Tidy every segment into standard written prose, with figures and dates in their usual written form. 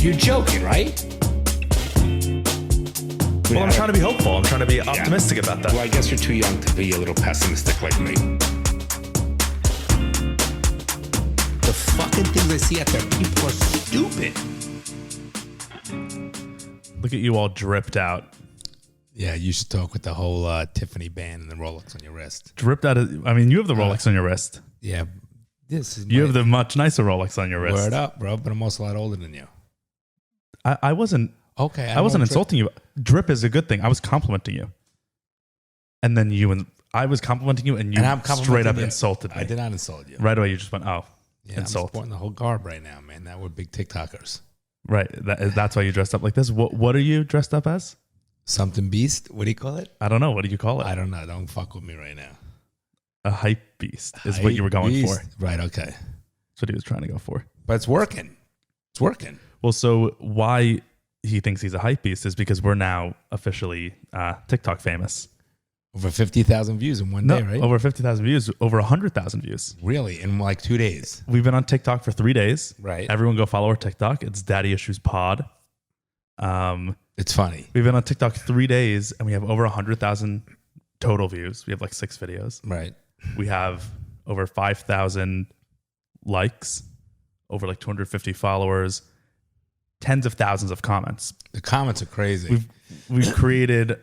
You're joking, right? Well, I'm trying to be hopeful. I'm trying to be optimistic about that. Well, I guess you're too young to be a little pessimistic like me. The fucking things I see out there, people are stupid. Look at you all dripped out. Yeah, you should talk with the whole Tiffany band and the Rolex on your wrist. Dripped out of, I mean, you have the Rolex on your wrist. Yeah. This is You have the much nicer Rolex on your wrist. Word up, bro, but I'm also a lot older than you. I wasn't. Okay. I wasn't insulting you. Drip is a good thing. I was complimenting you. And then I was complimenting you and you straight up insulted me. I did not insult you. Right away, you just went, oh, Yeah, insult. I'm sporting the whole garb right now, man. Now we're big TikTokers. Right. That's why you dressed up like this. What are you dressed up as? Something beast? What do you call it? I don't know. What do you call it? I don't know. Don't fuck with me right now. A hype beast is what you were going for. Right, okay. That's what he was trying to go for. But it's working. It's working. Well, so why he thinks he's a hype beast is because we're now officially TikTok famous. Over 50,000 views in one day, right? Over 50,000 views, over 100,000 views. Really? In like 2 days? We've been on TikTok for 3 days. Right. Everyone go follow our TikTok. It's Daddy Issues Pod. It's funny. We've been on TikTok 3 days and we have over 100,000 total views. We have like 6 videos. Right. We have over 5,000 likes, over like 250 followers, tens of thousands of comments. The comments are crazy. We've created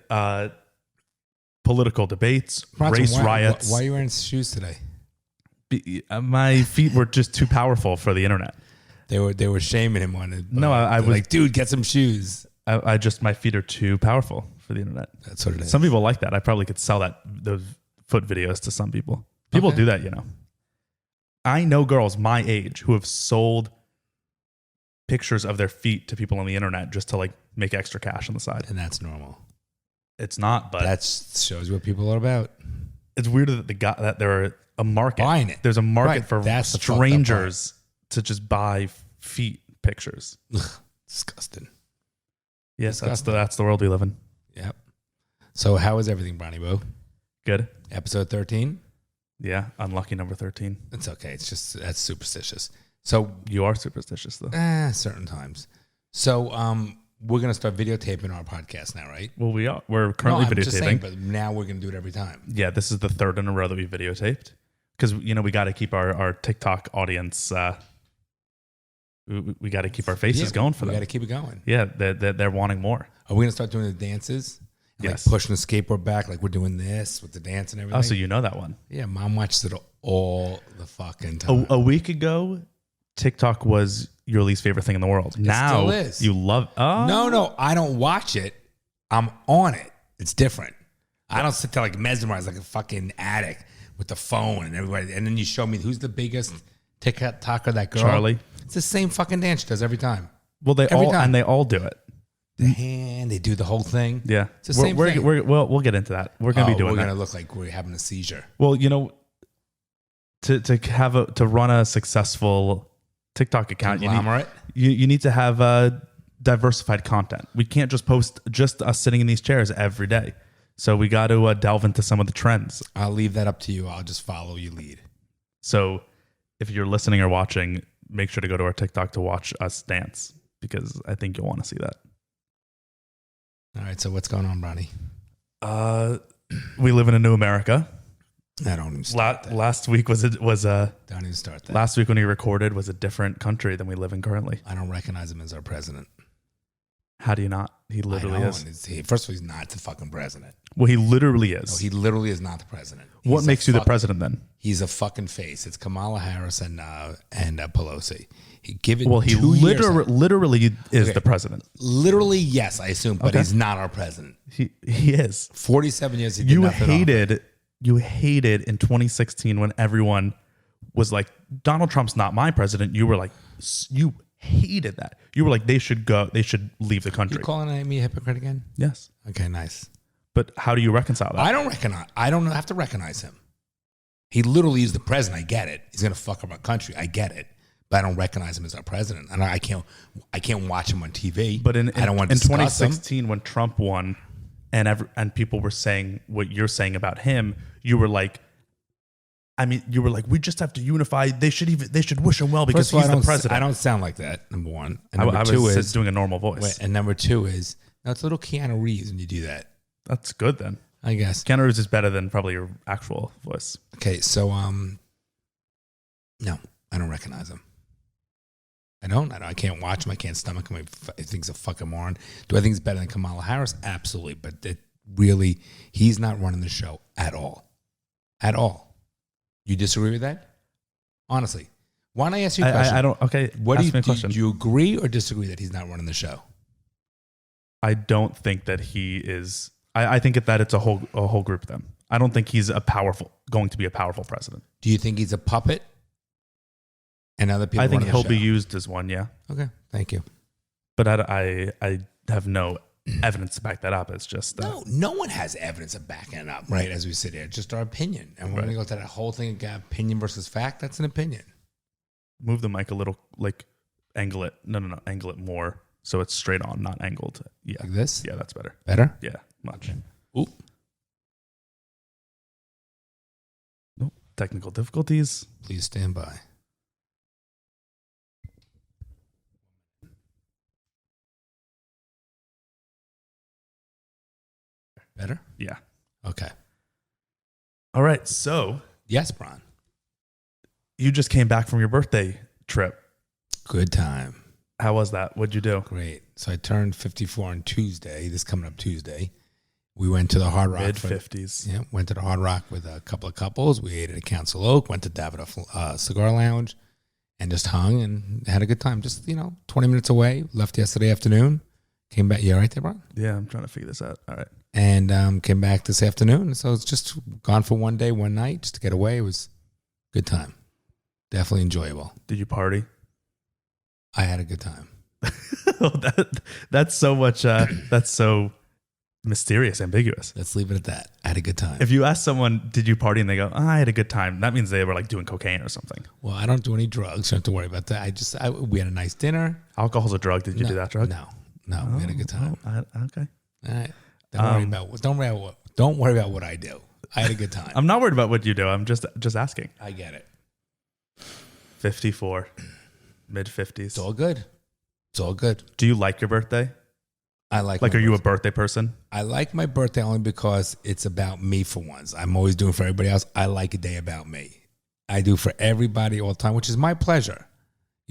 political debates, race riots. Why are you wearing shoes today? My feet were just too powerful for the internet. They were shaming him on it. No, I was like, dude, get some shoes. My feet are too powerful for the internet. That's what it is. Some people like that. I probably could sell those foot videos to some people. People do that, you know. I know girls my age who have sold pictures of their feet to people on the internet just to like make extra cash on the side. And that's normal. It's not, but that shows what people are about. It's weird that there are a market buying it. There's a market for that's strangers to just buy feet pictures. Ugh, disgusting. Yes, that's the world we live in. Yep. So how is everything, Bronny Boo? Good. Episode 13? Yeah, unlucky number 13. It's okay. It's just that's superstitious. So you are superstitious though. Certain times. So we're gonna start videotaping our podcast now, right? Well, we are. We're currently videotaping, just saying, but now we're gonna do it every time. Yeah, this is the third in a row that we videotaped because we got to keep our TikTok audience. We got to keep our faces going for them. We got to keep it going. Yeah, they're wanting more. Are we gonna start doing the dances? Yes. Like pushing the skateboard back, like we're doing this with the dance and everything. Oh, so you know that one? Yeah, Mom watches it all the fucking time. A week ago, TikTok was your least favorite thing in the world. Now still is. You love. Oh No, I don't watch it. I'm on it. It's different. I don't sit there like mesmerized like a fucking addict with the phone and everybody. And then you show me who's the biggest TikToker, that girl. Charlie. It's the same fucking dance she does every time. Well, they all do it. The hand, they do the whole thing. Yeah, it's the same thing. We'll get into that. We're gonna be doing. We're that. gonna look like we're having a seizure. Well, to run a successful TikTok account, you need to have diversified content. We can't just post just us sitting in these chairs every day. So we got to delve into some of the trends. I'll leave that up to you. I'll just follow your lead. So if you're listening or watching, make sure to go to our TikTok to watch us dance because I think you'll want to see that. All right. So what's going on, Bronny? We live in a new America. I don't even start that. Last week don't even start that. Last week when we recorded was a different country than we live in currently. I don't recognize him as our president. How do you not? He literally is. First of all, he's not the fucking president. Well, he literally is. No, he literally is not the president. What makes you the president then? He's a fucking face. It's Kamala Harris and Pelosi. He literally is the president. Literally, yes, I assume, but he's not our president. He is. 47 years. He did You hated in 2016 when everyone was like, Donald Trump's not my president. You were like, you hated that. You were like, they should go. They should leave the country. You calling me a hypocrite again? Yes. Okay, nice. But how do you reconcile that? I don't have to recognize him. He literally is the president. I get it. He's gonna fuck up our country. I get it. But I don't recognize him as our president, and I can't watch him on TV. But I don't want to discuss 2016 when Trump won, and people were saying what you're saying about him, you were like, I mean, you were like, we just have to unify. They should wish him well because First of all, he's the president. I don't sound like that. Number one. And I number two was is doing a normal voice. wait, and number two is now it's a little Keanu Reeves when you do that. That's good then. I guess. Keanu Reeves is better than probably your actual voice. Okay, so no, I don't recognize him. I don't. I can't watch him. I can't stomach him. I think he's a fucking moron. Do I think he's better than Kamala Harris? Absolutely. But really, he's not running the show at all. At all. You disagree with that? Honestly. Why don't I ask you a question? I don't. Okay. What do ask me a question. do you agree or disagree that he's not running the show? I don't think that he is. I think that it's a whole group of them. I don't think he's going to be a powerful president. Do you think he's a puppet? And other people. I think running the he'll be show? used as one. Yeah. Okay. Thank you. But I have no evidence to back that up. It's just No one has evidence of backing it up, right? As we sit here, just our opinion, and we're going to go to that whole thing again: opinion versus fact. That's an opinion. Move the mic a little, like angle it. No, angle it more so it's straight on, not angled. Yeah, Like this. Yeah, that's better. Better. Yeah, much. Ooh. Nope. Technical difficulties. Please stand by. Better? Yeah. Okay. All right. So Yes, Bron. you just came back from your birthday trip. Good time. How was that? What'd you do? Great. So I turned 54 on Tuesday, this coming up Tuesday. We went to the Hard Rock. Mid-50s. Yeah, went to the Hard Rock with a couple of couples. We ate at Council Oak, went to Davidoff Cigar Lounge, and just hung and had a good time. Just, 20 minutes away. Left yesterday afternoon. Came back. You all right there, Bron? Yeah, I'm trying to figure this out. All right. And came back this afternoon. So it's just gone for one day, one night, just to get away. It was a good time. Definitely enjoyable. Did you party? I had a good time. That's so much. That's so mysterious, ambiguous. Let's leave it at that. I had a good time. If you ask someone, "Did you party?" and they go, "I had a good time," that means they were like doing cocaine or something. Well, I don't do any drugs. So I don't have to worry about that. We had a nice dinner. Alcohol's a drug. Did you do that drug? No, we had a good time. Okay. All right. Don't worry about what I do. I had a good time. I'm not worried about what you do. I'm just asking. I get it. 54, mid-50s. It's all good. It's all good. Do you like your birthday? I like. Are you a birthday person? I like my birthday only because it's about me for once. I'm always doing for everybody else. I like a day about me. I do for everybody all the time, which is my pleasure.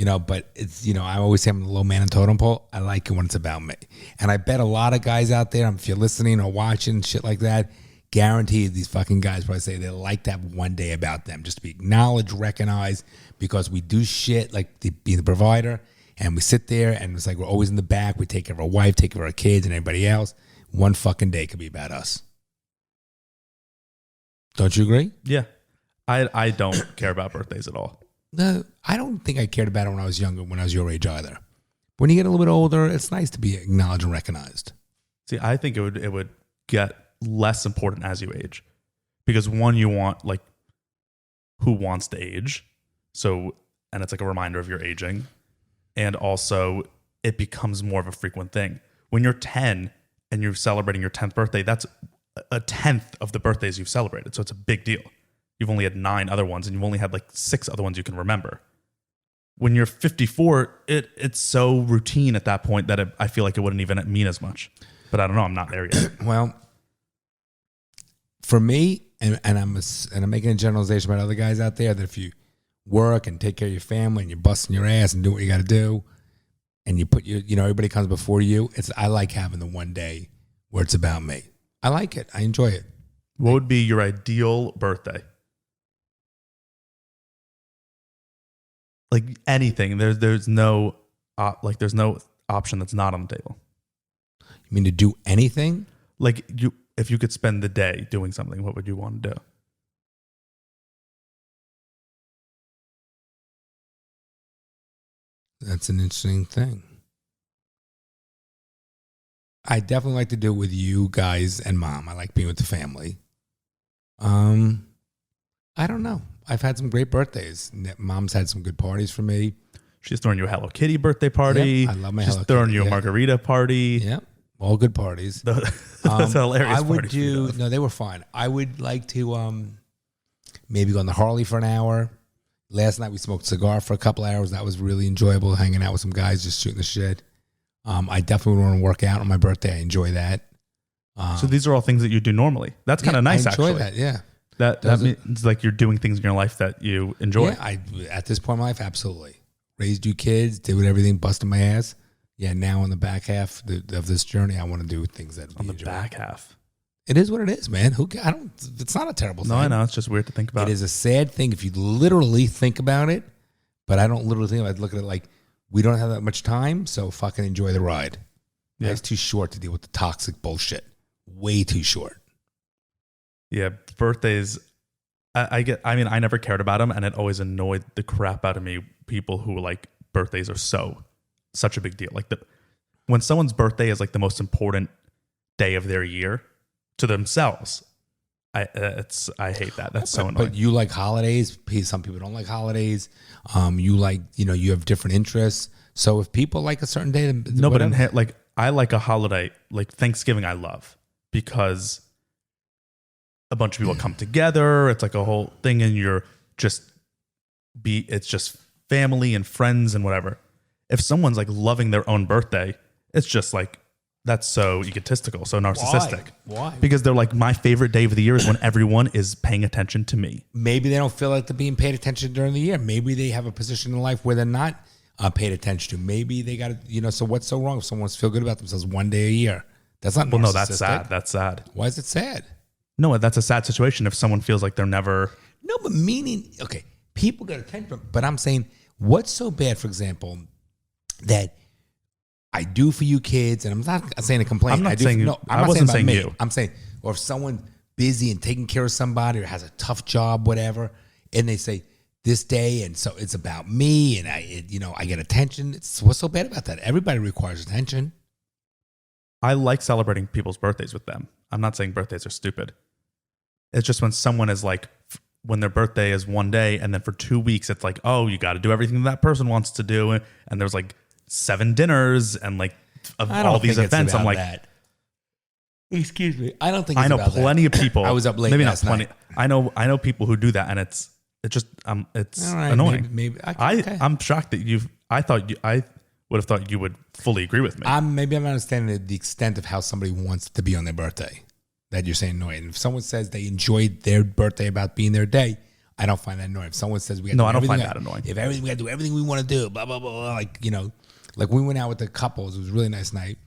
But it's, I always say I'm the low man in totem pole. I like it when it's about me. And I bet a lot of guys out there, if you're listening or watching shit like that, guaranteed these fucking guys probably say they like to have one day about them, just to be acknowledged, recognized, because we do shit like be the provider. And we sit there and it's like we're always in the back. We take care of our wife, take care of our kids and everybody else. One fucking day could be about us. Don't you agree? Yeah. I don't care about birthdays at all. No, I don't think I cared about it when I was younger, when I was your age either. When you get a little bit older, it's nice to be acknowledged and recognized. See, I think it would get less important as you age. Because one, you want like who wants to age. So, and it's like a reminder of your aging. And also, it becomes more of a frequent thing. When you're 10 and you're celebrating your 10th birthday, that's a 10th of the birthdays you've celebrated. So it's a big deal. You've only had 9 other ones, and you've only had like 6 other ones you can remember. When you're 54, it's so routine at that point that I feel like it wouldn't even mean as much. But I don't know. I'm not there yet. Well, for me, and I'm making a generalization about other guys out there, that if you work and take care of your family and you're busting your ass and do what you got to do, and you put everybody comes before you. I like having the one day where it's about me. I like it. I enjoy it. What would be your ideal birthday? Like anything. There's no option that's not on the table. You mean to do anything? Like if you could spend the day doing something, what would you want to do? That's an interesting thing. I definitely like to do it with you guys and Mom. I like being with the family. I don't know. I've had some great birthdays. Mom's had some good parties for me. She's throwing you a Hello Kitty birthday party. Yep, I love my She's Hello throwing Kitty, you a yeah. margarita party. Yep, all good parties. That's a hilarious I would party. no, they were fine. I would like to maybe go on the Harley for an hour. Last night we smoked a cigar for a couple hours. That was really enjoyable, hanging out with some guys, just shooting the shit. I definitely want to work out on my birthday. I enjoy that. So these are all things that you do normally. That's kind of nice, I enjoy actually. that, yeah. That means like you're doing things in your life that you enjoy. Yeah, at this point in my life, absolutely. Raised 2 kids, did everything, busted my ass. Yeah, now in the back half of this journey, I want to do things that On the back half. It is what it is, man. It's not a terrible thing. No, I know. It's just weird to think about. It is a sad thing if you literally think about it, but I don't literally think about it. I look at it like we don't have that much time, so fucking enjoy the ride. Yeah. Life's too short to deal with the toxic bullshit. Way too short. Yeah, birthdays. I never cared about them, and it always annoyed the crap out of me. People who like birthdays are such a big deal. Like when someone's birthday is like the most important day of their year to themselves, I hate that. That's so annoying. But you like holidays. Some people don't like holidays. You have different interests. So if people like a certain day, no, but like I like a holiday like Thanksgiving. I love because a bunch of people come together. It's like a whole thing, and it's just family and friends and whatever. If someone's like loving their own birthday, it's just like that's so egotistical, so narcissistic. Why? Because they're like, my favorite day of the year is when everyone is paying attention to me. Maybe they don't feel like they're being paid attention during the year. Maybe they have a position in life where they're not paid attention to. Maybe they got to, so what's so wrong if someone wants to feel good about themselves one day a year? That's not narcissistic. Well, no, that's sad. That's sad. Why is it sad? No, that's a sad situation if someone feels like they're never... No, but meaning, okay, people get attention, but I'm saying, what's so bad, for example, that I do for you kids, and I'm not saying a complaint. I'm not saying you. I wasn't saying you. I'm saying, or if someone's busy and taking care of somebody or has a tough job, whatever, and they say this day, and so it's about me, and I get attention. What's so bad about that? Everybody requires attention. I like celebrating people's birthdays with them. I'm not saying birthdays are stupid. It's just when someone is like, when their birthday is one day, and then for 2 weeks, it's like, oh, you got to do everything that person wants to do, and there's like 7 dinners and like of all these events. I'm like, that. Excuse me. I don't think I know plenty of people. I was up late maybe last not plenty. night. I know people who do that, and it's right, annoying. Maybe okay. I'm shocked that I would have thought you would fully agree with me. Maybe I'm not understanding the extent of how somebody wants to be on their birthday. That you're saying annoying. If someone says they enjoyed their birthday about being their day, I don't find that annoying. If someone says we I don't find that annoying. If we got to do everything we want to do, blah blah blah, like we went out with the couples. It was a really nice night,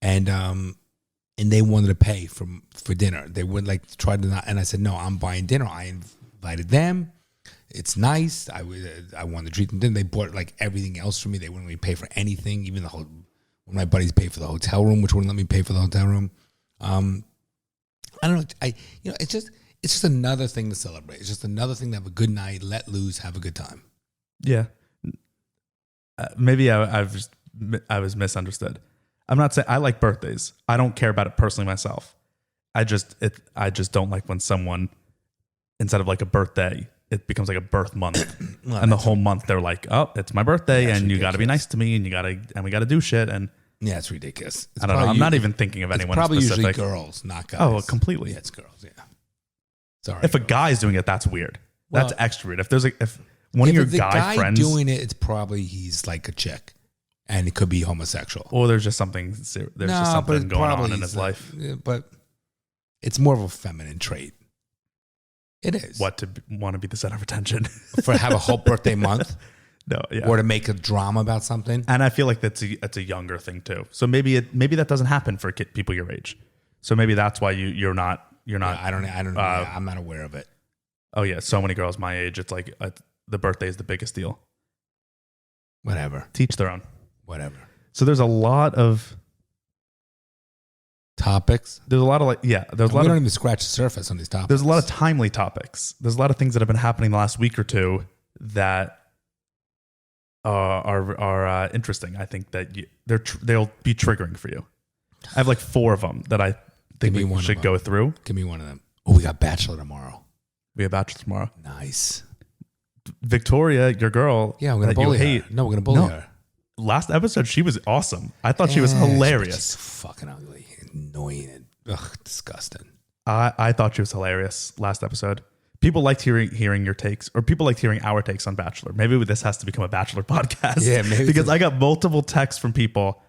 and they wanted to pay for dinner. They would like try to not, and I said no, I'm buying dinner. I invited them. It's nice. I wanted to treat them dinner. They bought like everything else for me. They wouldn't let me pay for anything. Even one of my buddies paid for the hotel room, which wouldn't let me pay for the hotel room. I don't know. It's just another thing to celebrate. It's just another thing to have a good night, let loose, have a good time. Yeah. Maybe I was misunderstood. I'm not saying I like birthdays. I don't care about it personally myself. I just don't like when someone, instead of like a birthday, it becomes like a birth month, and the whole month they're like, "Oh, it's my birthday, and you got to be nice to me, and we got to do shit." And yeah, it's ridiculous. I don't know. I'm not even thinking of anyone probably specific. Usually girls, not guys. Oh, completely. Yeah, it's girls. Yeah. Sorry. If a guy's doing it, that's weird. That's extra weird. If there's if one of your guy friends doing it, it's probably he's like a chick, and it could be homosexual. Or there's just something. There's just something going on in his life. But it's more of a feminine trait. It is. What, to want to be the center of attention? For have a whole birthday month? No, yeah. Or to make a drama about something? And I feel like that's a younger thing too. So maybe that doesn't happen for people your age. So maybe that's why you're not. Yeah, I don't know. I'm not aware of it. Oh yeah, so many girls my age. It's like the birthday is the biggest deal. Whatever. Teach their own. Whatever. So there's a lot of topics. There's a lot of we don't even scratch the surface on these topics. There's a lot of timely topics. There's a lot of things that have been happening the last week or two that are interesting. I think that they'll be triggering for you. I have like 4 of them that I think we should go through. Give me one of them. Oh, we got Bachelor tomorrow. We have Bachelor tomorrow. Nice. Victoria, your girl. Yeah, we're gonna bully her. No, we're gonna bully her. Last episode, she was awesome. I thought she was hilarious. She's fucking ugly, annoying, and disgusting. I thought she was hilarious last episode. People liked hearing your takes, or people liked hearing our takes on Bachelor. Maybe this has to become a Bachelor podcast. Yeah, maybe. Because I got multiple texts from people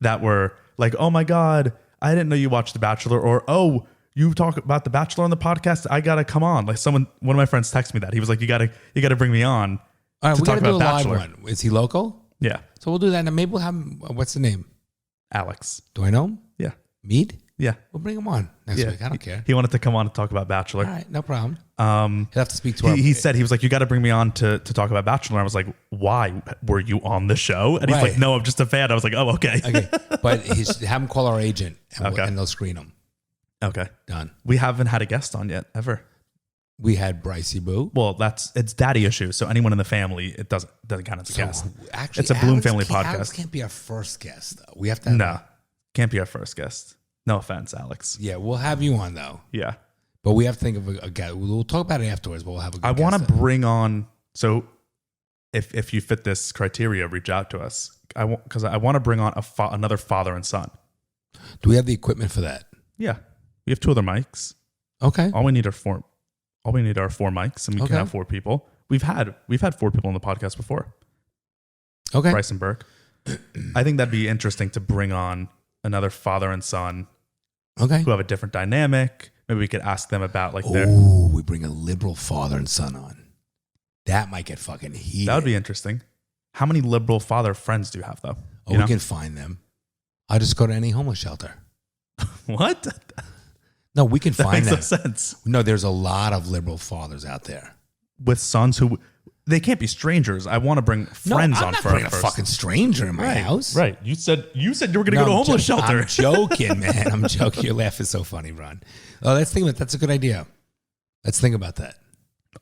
that were like, "Oh my God, I didn't know you watched The Bachelor," or "Oh, you talk about The Bachelor on the podcast. I gotta come on." Like one of my friends texted me that. He was like, "You gotta bring me on All right, to we talk gotta do about a live Bachelor." one. Is he local? Yeah, So we'll do that. And maybe we'll have him. What's the name? Alex. Do I know him? Yeah, Mead? yeah, We'll bring him on next yeah. week. I don't care. He wanted to come on and talk about Bachelor. All right, no problem. Um, He'll have to speak to our. he said, he was like, "You got to bring me on to talk about Bachelor." I was like, "Why? Were you on the show?" And he's Right. like, "No, I'm just a fan." I was like, "Oh, okay." Okay, but have him call our agent, and, Okay. and they'll screen him. Okay. Done. We haven't had a guest on yet, ever. We had Brycey Boo. Well, it's daddy issues. So anyone in the family, it doesn't count as a guest. Actually, It's a Bloom Alex family Alex podcast. can't be our first guest though. We have to. Have No, can't be our first guest. No offense, Alex. Yeah, we'll have you on though. Yeah. But we have to think of a guest. We'll talk about it afterwards. But we'll have a. Good I want to guest then. bring on, so if you fit this criteria, reach out to us. Because I want to bring on another father and son. Do we have the equipment for that? Yeah. We have 2 other mics. Okay. All we need are 4 mics, and we Okay. can have 4 people. We've had 4 people on the podcast before. Okay. Bryce and Burke. I think that'd be interesting to bring on another father and son Okay. who have a different dynamic. Maybe we could ask them about like their. Oh, we bring a liberal father and son on. That might get fucking heated. That would be interesting. How many liberal father friends do you have though? Oh, You we know? can find them. I'll just go to any homeless shelter. What? No, we can That find makes them. no sense. No, there's a lot of liberal fathers out there. With sons who they can't be strangers. I want to bring friends I'm on not for bringing our a first. fucking stranger in my house. Right. You said you were going to go to a I'm homeless shelter. I'm joking, man. I'm joking. Your laugh is so funny, Ron. Oh, let's think about that's a good idea. Let's think about that.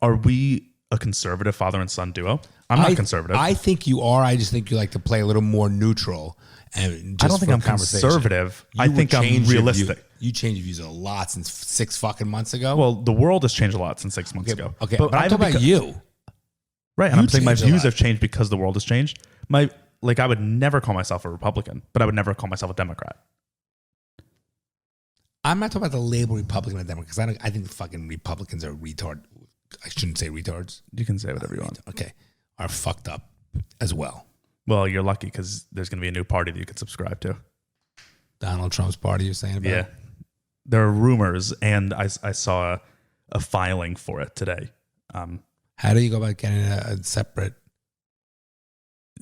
Are we a conservative father and son duo? I'm not conservative. I think you are. I just think you like to play a little more neutral. And just I don't think for I'm conversation. conservative. You I would think I'm change your realistic. view- You changed your views a lot since 6 fucking months ago. Well, the world has changed a lot since 6 months ago. Okay, but but I'm I talking about you. Right, and You I'm saying my changed a views lot. have changed because the world has changed. I would never call myself a Republican, but I would never call myself a Democrat. I'm not talking about the label Republican or Democrat because I think the fucking Republicans are retard. I shouldn't say retards. You can say whatever you want. Okay, are fucked up as well. Well, you're lucky because there's going to be a new party that you could subscribe to. Donald Trump's party, you're saying about? Yeah, there are rumors, and I saw a filing for it today. How do you go about getting a separate?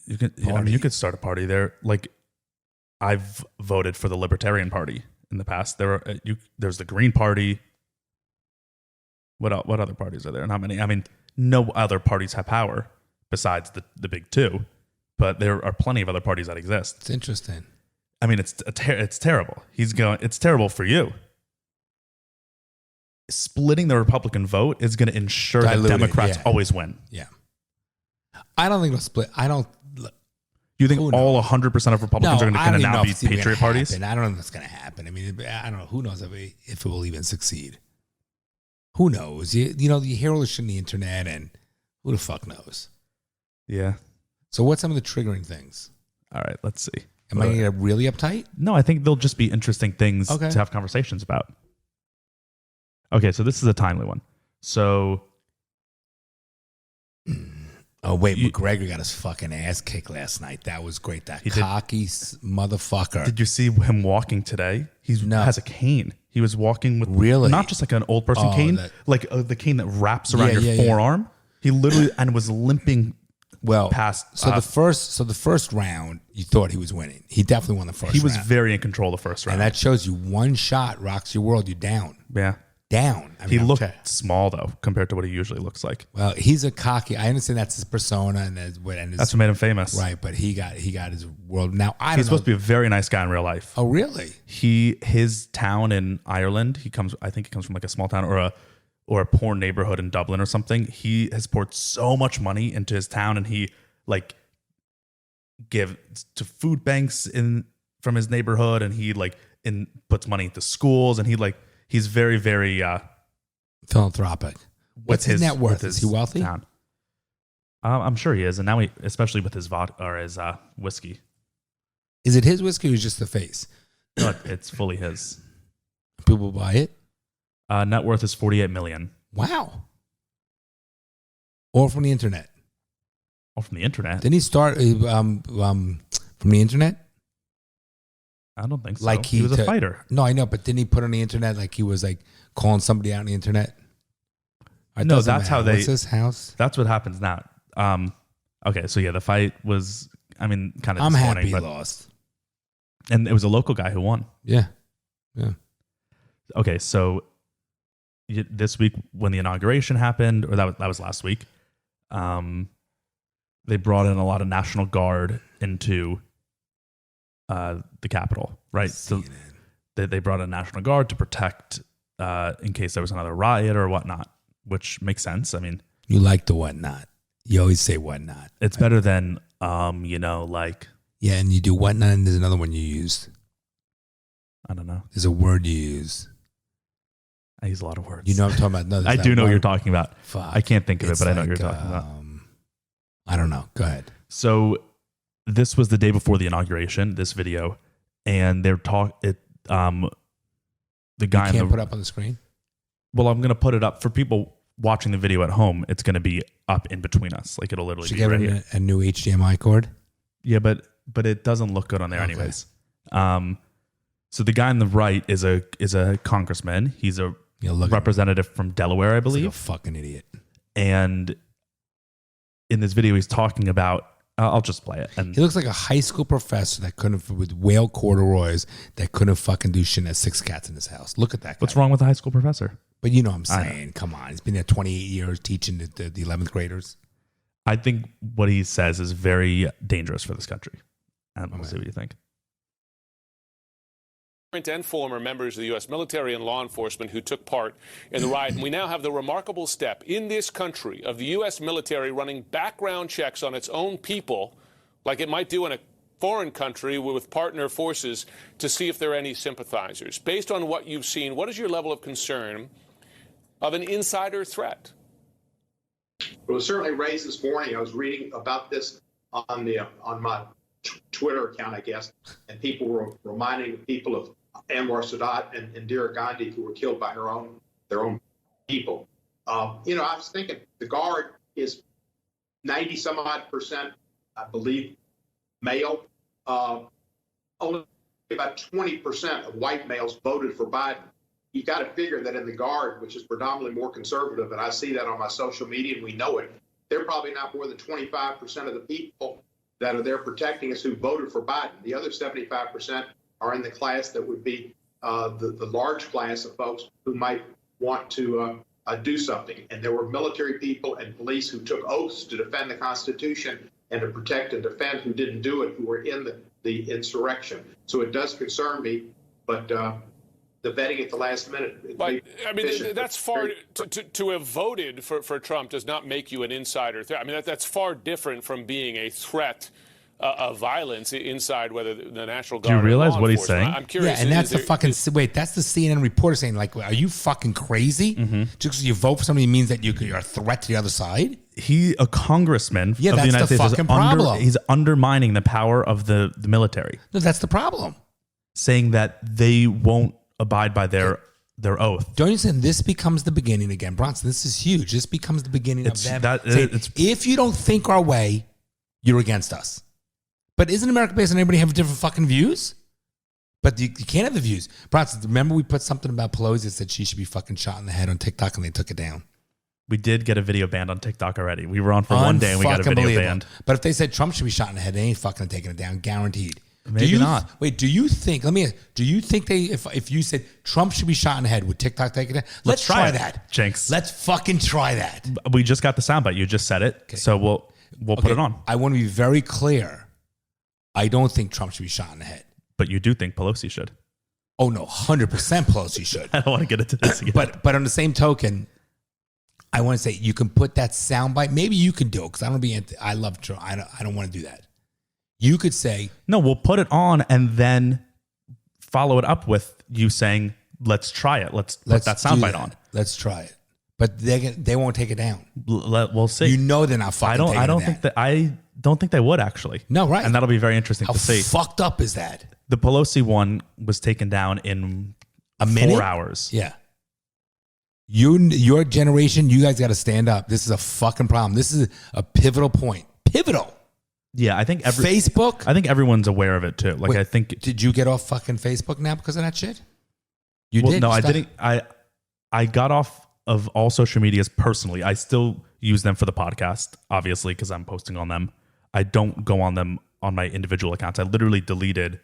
You could, you could start a party there. Like, I've voted for the Libertarian Party in the past. There's the Green Party. What other parties are there? Not many. I mean, no other parties have power besides the big 2, but there are plenty of other parties that exist. It's interesting. I mean, it's terrible. It's terrible for you. Splitting the Republican vote is going to ensure that Dilute it, Democrats yeah. always win. Yeah, I don't think it'll split. I don't. You think Who all 100% of Republicans are going I don't to even now know be if it's even patriot gonna parties? happen. I don't know if it's going to happen. I mean, I don't know. Who knows if it will even succeed? Who knows? You hear all this shit on the internet, and who the fuck knows? Yeah. So, what's some of the triggering things? All right. Let's see. Am I going to get really uptight? No, I think they'll just be interesting things Okay. to have conversations about. Okay, so this is a timely one. So Oh wait, McGregor got his fucking ass kicked last night. That was great. That He did. cocky motherfucker. did you see him walking today? He No. has a cane. He was walking with Really? not just like an old person Oh, cane, that- like the cane that wraps around Yeah, your yeah, yeah. forearm. He literally and was limping Well, past. So the first round, you thought he was winning. He definitely won the first. he was round. very in control the first round. and that shows you one shot rocks your world. You're down, yeah, down. I he mean, looked small though compared to what he usually looks like. well. He's a cocky. I understand that's his persona and his, That's what made him famous. right. But he got his world. Now I don't He's know. supposed to be a very nice guy in real life. Oh really? His town in Ireland, I think he comes from like a small town or a poor neighborhood in Dublin or something. He has poured so much money into his town, and he like gives to food banks from his neighborhood, and he like puts money into schools, and he's very, very Philanthropic. What's his net worth? with Is he wealthy? town. I'm sure he is, and now especially with his vodka or his whiskey. Is it his whiskey or is it just the face? No, it's fully his. People buy it. Net worth is $48 million. Wow. Or from the internet? Or from the internet? Didn't he start from the internet? I don't think so. Like he was a fighter. No, I know, but didn't he put on the internet like he was like calling somebody out on the internet? No, that's how they. What's this house? That's what happens now. Okay, so yeah, the fight was, I mean, kind of. I'm disappointing, happy he but, lost. And it was a local guy who won. Yeah. Okay, so this week when the inauguration happened, or that was last week, they brought in a lot of National Guard into the Capitol, right? So they brought in National Guard to protect in case there was another riot or whatnot, which makes sense. I mean, you like the whatnot. You always say whatnot. It's better than like. Yeah, and you do whatnot, and there's another one you use. I don't know. There's a word you use. I use a lot of words. You know what I'm talking about? No, I do know what you're talking about. Fuck. I can't think of it, but I know what you're talking about. I don't know. Go ahead. So this was the day before the inauguration, this video, and they're the guy you can't put up on the screen? Well, I'm going to put it up for people watching the video at home. It's going to be up in between us. Like it'll literally Should be get right here. a new HDMI cord? Yeah, but it doesn't look good on there anyways. So the guy on the right is a congressman. He's a representative from Delaware, I believe. Like a fucking idiot. And in this video, he's talking about. I'll just play it. And he looks like a high school professor that couldn't, with whale corduroys, that couldn't fucking do shit and has 6 cats in his house. Look at that guy. What's wrong with a high school professor? But you know what I'm saying. Come on. He's been there 28 years teaching the 11th graders. I think what he says is very dangerous for this country. And we'll see what you think. And former members of the U.S. military and law enforcement who took part in the riot. And we now have the remarkable step in this country of the U.S. military running background checks on its own people, like it might do in a foreign country with partner forces, to see if there are any sympathizers. Based on what you've seen, what is your level of concern of an insider threat? It was certainly raised this morning. I was reading about this on my Twitter account, I guess, and people were reminding the people of Anwar Sadat and Indira Gandhi, who were killed by their own people. I was thinking the Guard is 90 some odd %, I believe, male. Only about 20% of white males voted for Biden. You got to figure that in the Guard, which is predominantly more conservative, and I see that on my social media, and we know it, they're probably not more than 25% of the people that are there protecting us who voted for Biden. The other 75% are in the class that would be the large class of folks who might want to do something. And there were military people and police who took oaths to defend the Constitution and to protect and defend who didn't do it, who were in the insurrection. So it does concern me, but the vetting at the last minute. But, I mean, that's far to have voted for Trump does not make you an insider threat. I mean, that's far different from being a threat of violence inside whether the National Guard. Do you realize what he's saying? I'm curious. Yeah, and that's that's the CNN reporter saying, like, are you fucking crazy? Mm-hmm. Just because you vote for somebody means that you're a threat to the other side? A congressman of the that's United the States fucking problem. he's undermining the power of the military. No, that's the problem. Saying that they won't abide by their oath. Don't you say this becomes the beginning again, Bronson? This is huge. This becomes the beginning of them. If you don't think our way, you're against us. But isn't America based on everybody having different fucking views? But you can't have the views. Bronson, remember we put something about Pelosi that said she should be fucking shot in the head on TikTok and they took it down. We did get a video banned on TikTok already. We were on for one day and we got a video banned. But if they said Trump should be shot in the head, they ain't fucking taking it down, guaranteed. Maybe not. Wait, do you think, let me ask, do you think if you said Trump should be shot in the head, would TikTok take it down? Let's try that. Jinx. Let's fucking try that. We just got the soundbite. You just said it. Okay. So we'll put it on. I want to be very clear. I don't think Trump should be shot in the head. But you do think Pelosi should. Oh, no, 100% Pelosi should. I don't want to get into this again. But on the same token, I want to say you can put that soundbite. Maybe you can do it because I love Trump. I don't want to do that. You could say, no, we'll put it on and then follow it up with you saying, let's try it. Let's put that soundbite on. Let's try it. But they won't take it down. We'll see. You know they're not fucking taking it down. I don't think they would actually. No, right. And that'll be very interesting to see. How fucked up is that? The Pelosi one was taken down in a minute? 4 hours. Yeah. Your generation, you guys got to stand up. This is a fucking problem. This is a pivotal point. Pivotal. Yeah, I think Facebook. I think everyone's aware of it too. Like, Wait, I think. Did you get off fucking Facebook now because of that shit? You Well, did? no, You I stopped? didn't. I got off of all social medias personally. I still use them for the podcast, obviously, because I'm posting on them. I don't go on them on my individual accounts. I literally deleted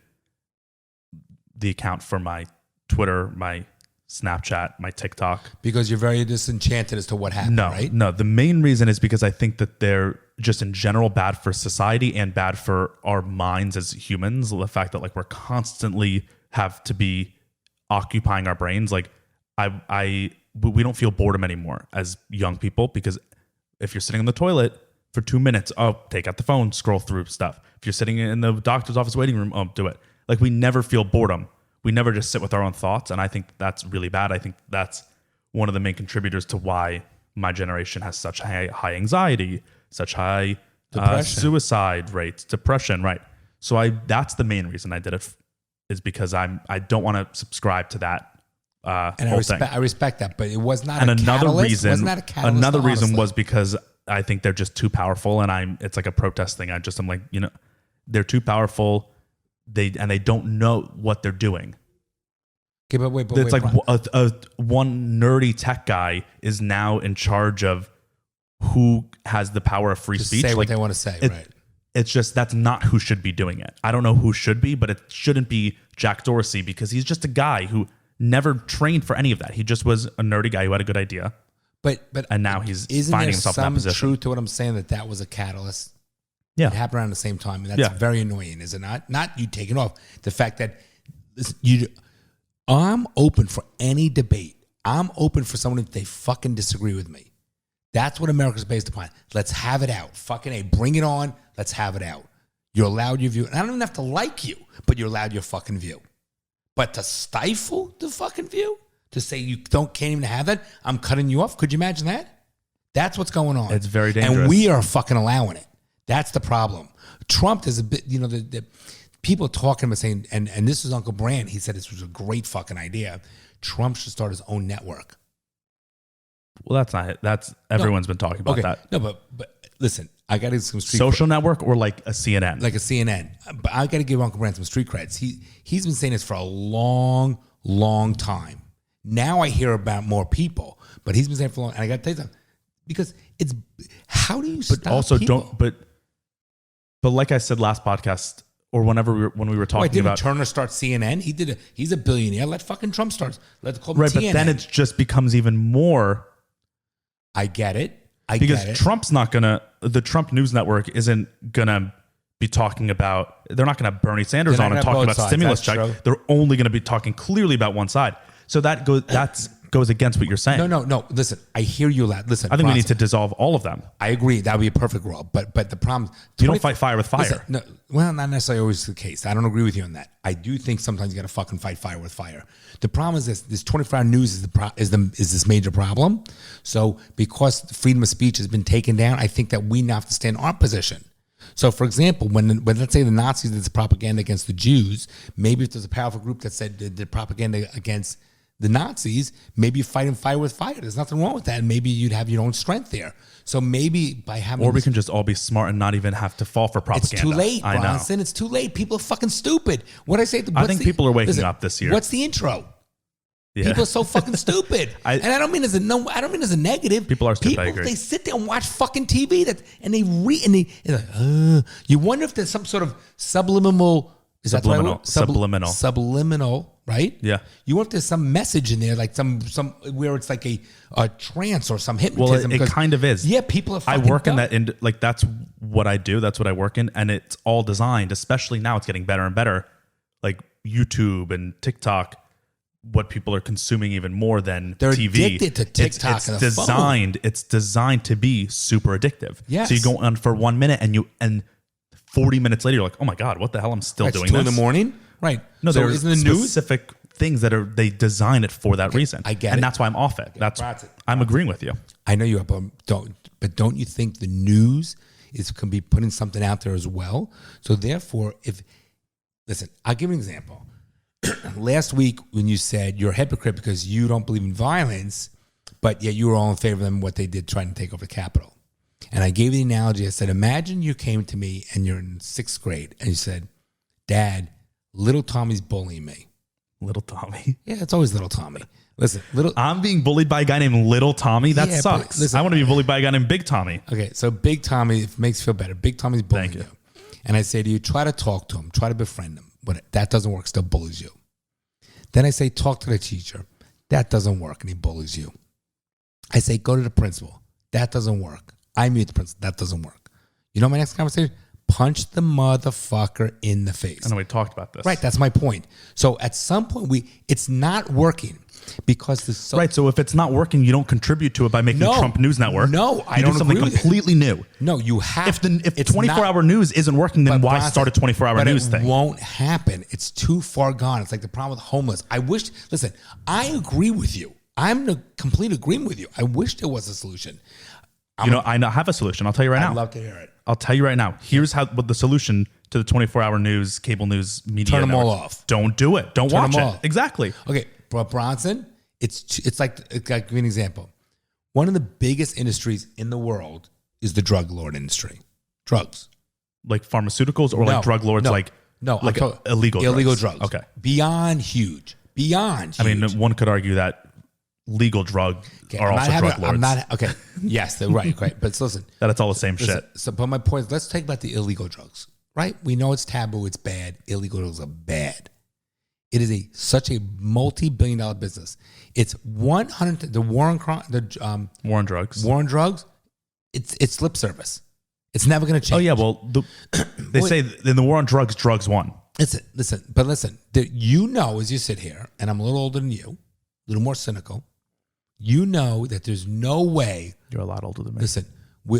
the account for my Twitter, my Snapchat, my TikTok. Because you're very disenchanted as to what happened, right? No. The main reason is because I think that they're just in general bad for society and bad for our minds as humans. The fact that like we're constantly have to be occupying our brains. Like we don't feel boredom anymore as young people, because if you're sitting in the toilet for 2 minutes, take out the phone, scroll through stuff. If you're sitting in the doctor's office waiting room, do it. Like we never feel boredom. We never just sit with our own thoughts. And I think that's really bad. I think that's one of the main contributors to why my generation has such high anxiety, such high suicide rates, depression. Right. So that's the main reason I did it, is because I don't want to subscribe to that. And I respect that, but it was not. And a another catalyst. reason, Wasn't that a catalyst, another reason honestly? was because I think they're just too powerful, and it's like a protest thing. I'm like, they're too powerful. They don't know what they're doing. Okay, but wait, It's like one nerdy tech guy is now in charge of who has the power of free Just speech. say like, what they want to say, right? It's just, that's not who should be doing it. I don't know who should be, but it shouldn't be Jack Dorsey, because he's just a guy who never trained for any of that. He just was a nerdy guy who had a good idea. But and now he's isn't finding there himself in that some position. truth to what I'm saying, that was a catalyst? Yeah. It happened around the same time, and that's very annoying, is it not? Not you taking off. The fact that I'm open for any debate. I'm open for someone if they fucking disagree with me. That's what America's based upon. Let's have it out. Fucking A, bring it on. Let's have it out. You're allowed your view. And I don't even have to like you, but you're allowed your fucking view. But to stifle the fucking view, to say you can't even have that, I'm cutting you off. Could you imagine that? That's what's going on. It's very dangerous. And we are fucking allowing it. That's the problem. Trump is a bit, the people talking about saying, and this was Uncle Brand, he said this was a great fucking idea. Trump should start his own network. Well, that's not it. Everyone's been talking about that. No, but listen, I got to give some street social network or like a CNN? like a CNN. But I got to give Uncle Brand some street creds. He's been saying this for a long, long time. Now I hear about more people, but he's been saying it for long. And I got to tell you something, because it's, how do you stop also people? But like I said last podcast, or whenever when we were talking didn't about Turner start CNN? He's a billionaire. Let fucking Trump start. Let's call him right, TNN. but then it just becomes even more. I get it. Because Trump's not gonna. The Trump News Network isn't gonna be talking about. They're not gonna have Bernie Sanders They're on not and gonna talking have about both stimulus sides. That's check. They're only gonna be talking clearly about one side. So that goes against what you're saying. No. Listen, I hear you loud. Listen, I think we need to dissolve all of them. I agree. That would be a perfect world. But the problem, You don't fight fire with fire. Listen, no, well, not necessarily always the case. I don't agree with you on that. I do think sometimes you got to fucking fight fire with fire. The problem is this 24-hour news is this major problem. So because freedom of speech has been taken down, I think that we now have to stand our position. So, for example, when let's say the Nazis did this propaganda against the Jews, maybe if there's a powerful group that said did propaganda against the Nazis, maybe you fight fire with fire. There's nothing wrong with that. And maybe you'd have your own strength there. So maybe by having, or we can just all be smart and not even have to fall for propaganda. it's too late, I know. Bronson. It's too late. People are fucking stupid. What I say? I think people are waking up this year. What's the intro? Yeah. People are so fucking stupid. And I don't mean as a negative. People are stupid. I agree. They sit there and watch fucking TV and they read and they're like, you wonder if there's some sort of subliminal. Is that the right word? Subliminal, right? Yeah. You wonder if there's some message in there, like some where it's like a trance or some hypnotism. Well, it kind of is. Yeah, people are I fucking work dumb. in that, like that's what I do. That's what I work in. And it's all designed, especially now it's getting better and better. Like YouTube and TikTok, what people are consuming even more than They're TV. addicted to TikTok It's and the designed. It's designed to be super addictive. Yes. So you go on for 1 minute and 40 minutes later, you're like, oh my God, what the hell? I'm still Right, doing it's 2 this. in the morning, right? No, so there's isn't the news? specific things that they design it for that reason. I get and it. that's why I'm off it. That's it. I'm agreeing with you. I know you are, but don't you think the news can be putting something out there as well? So therefore, listen, I'll give you an example. Last week when you said you're a hypocrite because you don't believe in violence, but yet you were all in favor of them, what they did trying to take over the Capitol. And I gave the analogy. I said, imagine you came to me and you're in 6th grade and you said, Dad, little Tommy's bullying me. Little Tommy. Yeah, it's always little Tommy. Listen, I'm being bullied by a guy named Little Tommy. That Yeah, but sucks. listen- I want to be bullied by a guy named Big Tommy. Okay, so Big Tommy, if it makes you feel better, Big Tommy's bullying Thank you. And I say to you, try to talk to him, try to befriend him. But that doesn't work, still bullies you. Then I say, talk to the teacher. That doesn't work, and he bullies you. I say, go to the principal. That doesn't work. I meet the principal. That doesn't work. You know my next conversation? Punch the motherfucker in the face. I know we talked about this. Right, that's my point. So at some point, it's not working because the Right, so if it's not working, you don't contribute to it by making No. Trump News Network. No, I you don't do something agree with you. completely new. No, you have. If it's 24-hour news isn't working, then But why Bronson, start a 24-hour but news it thing? won't happen. It's too far gone. It's like the problem with homeless. Listen, I agree with you. I'm in complete agreement with you. I wish there was a solution. I have a solution. I'll tell you right now. I'd love to hear it. I'll tell you right now. Here's what the solution to the 24-hour news, cable news, media. Turn them all networks. off. Don't do it. Don't Turn watch them it. off. Exactly. Okay, but Bronson, it's like I'll give you an example. One of the biggest industries in the world is the drug lord industry. Drugs. Like pharmaceuticals or like drug lords, like illegal drugs. Okay. Beyond huge. Beyond huge. I mean, one could argue that legal drug are also drug lords. Okay. Yes, they're right. But listen. That it's all the same shit. So, but my point is, let's talk about the illegal drugs, right? We know it's taboo. It's bad. Illegal drugs are bad. It is such a multi-billion-dollar business. It's 100. The war on drugs. War on drugs. It's lip service. It's never going to change. Oh yeah. Well, they say in the war on drugs, drugs won. Listen. You know, as you sit here, and I'm a little older than you, a little more cynical. You know that there's no way. You're a lot older than me. Listen,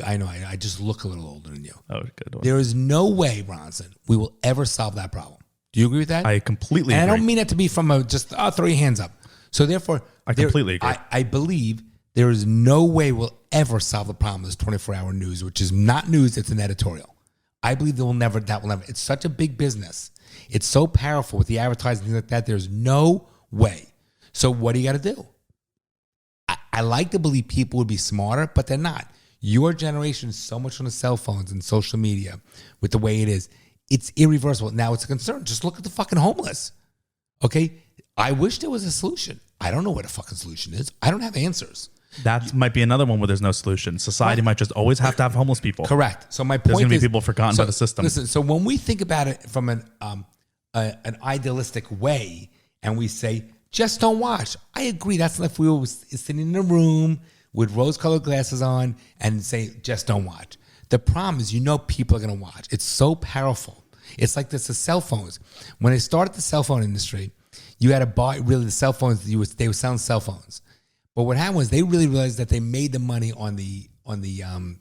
I know. I just look a little older than you. Oh, good. There is no way, Bronson, we will ever solve that problem. Do you agree with that? I completely agree. agree. I don't mean it to be from throw your hands up. So therefore, I completely agree. I believe there is no way we'll ever solve the problem of this 24-hour news, which is not news, it's an editorial. I believe that will never. It's such a big business. It's so powerful with the advertising, things like that. There's no way. So what do you got to do? I like to believe people would be smarter, but they're not. Your generation is so much on the cell phones and social media with the way it is. It's irreversible. Now it's a concern. Just look at the fucking homeless. Okay? I wish there was a solution. I don't know what a fucking solution is. I don't have answers. That might be another one where there's no solution. Society might just always have to have homeless people. Correct. So my point there's going to is, be people forgotten by the system. Listen, so when we think about it from an idealistic way and we say, just don't watch. I agree. That's like if we were sitting in a room with rose-colored glasses on and say, just don't watch. The problem is, people are going to watch. It's so powerful. It's like this, the cell phones. When they started the cell phone industry, you had to buy the cell phones. They were selling cell phones. But what happened was they really realized that they made the money on the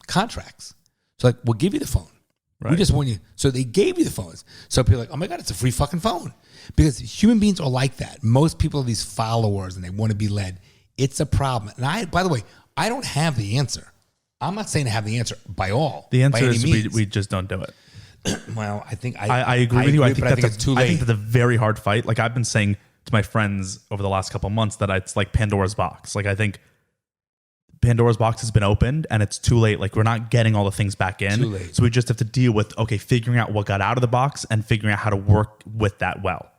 contracts. So like, we'll give you the phone. Right. We just want you. So they gave you the phones. So people are like, oh my God, it's a free fucking phone. Because human beings are like that. Most people are these followers and they want to be led. It's a problem. And by the way, I don't have the answer. I'm not saying I have the answer by all. The answer is means. we just don't do it. Well, I think I agree with you. I think it's too late. I think that's a very hard fight. Like I've been saying to my friends over the last couple of months that it's like Pandora's box. Like I think Pandora's box has been opened and it's too late. Like we're not getting all the things back in. Too late. So we just have to deal with, figuring out what got out of the box and figuring out how to work with that well.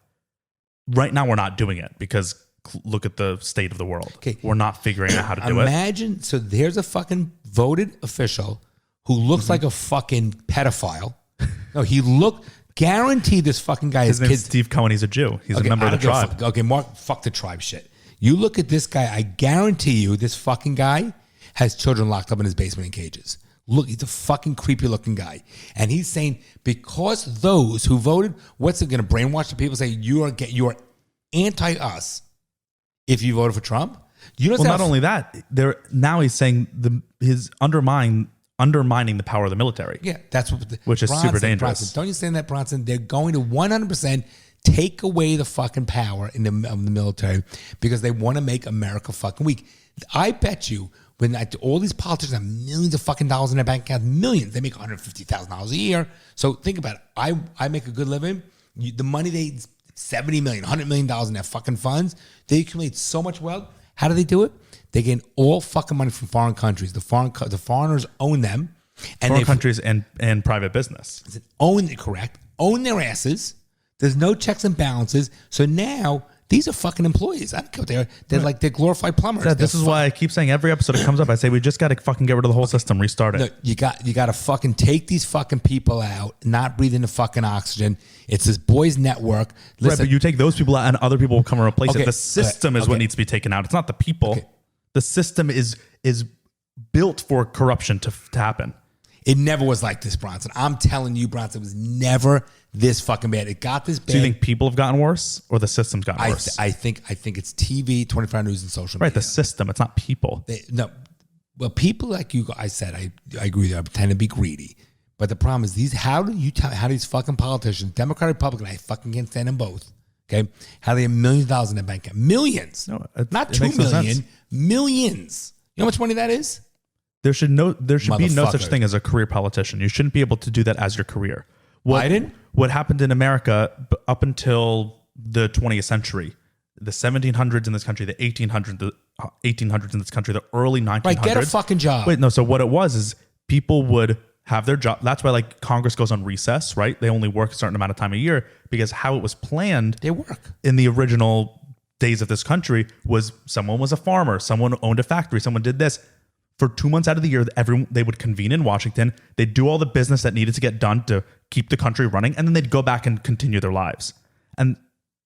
Right now we're not doing it because look at the state of the world. Okay. We're not figuring out how to do it. Imagine, so there's a fucking voted official who looks like a fucking pedophile. No, guaranteed this fucking guy His name's Steve Cohen. He's a Jew. He's a member of the tribe. Okay, Mark, fuck the tribe shit. You look at this guy, I guarantee you this fucking guy has children locked up in his basement in cages. Look, he's a fucking creepy looking guy. And he's saying because those who voted, what's it going to brainwash the people say you are anti-us if you voted for Trump? Not only that, now he's saying his undermining the power of the military. Yeah, that's which is super dangerous. Bronson, don't you say that, Bronson? They're going to 100% take away the fucking power of the military because they want to make America fucking weak. I bet you when all these politicians have millions of fucking dollars in their bank account, millions, they make $150,000 a year. So think about it. I make a good living. The money $70 million, $100 million in their fucking funds, they accumulate so much wealth. How do they do it? They gain all fucking money from foreign countries. The foreigners own them. And Foreign countries and private business. Own their asses. There's no checks and balances. So now these are fucking employees. I don't care what they're like they're glorified plumbers. Yeah, this is why I keep saying every episode it comes up. I say we just got to fucking get rid of the whole system, restart it. No, you got to fucking take these fucking people out, not breathe in the fucking oxygen. It's this boys' network. Listen, right, but you take those people out and other people will come and replace Okay, it. The system is what needs to be taken out. It's not the people. Okay. The system is built for corruption to happen. It never was like this, Bronson. I'm telling you, Bronson, it was never this fucking bad. It got this bad. Do you think people have gotten worse or the system's gotten worse? I think it's TV, 24 News, and social media. Right, the system. It's not people. Well, people like you, I said, I agree with you. I tend to be greedy. But the problem is how do these fucking politicians, Democrat, Republican, I fucking can't stand them both, okay? How they have millions of dollars in their bank account. Millions. No, not it 2 makes no million. sense. Millions. You know how much money that is? There should be no such Motherfucker. thing as a career politician. You shouldn't be able to do that as your career. Biden? What happened in America up until the 20th century, the 1700s in this country, the 1800s in this country, the early 1900s. Right, get a fucking job. Wait, no. So what it was is people would have their job. That's why like Congress goes on recess, right? They only work a certain amount of time a year because how it was planned They work. in the original days of this country was someone was a farmer, someone owned a factory, someone did this. For 2 months out of the year, they would convene in Washington. They'd do all the business that needed to get done to keep the country running, and then they'd go back and continue their lives. And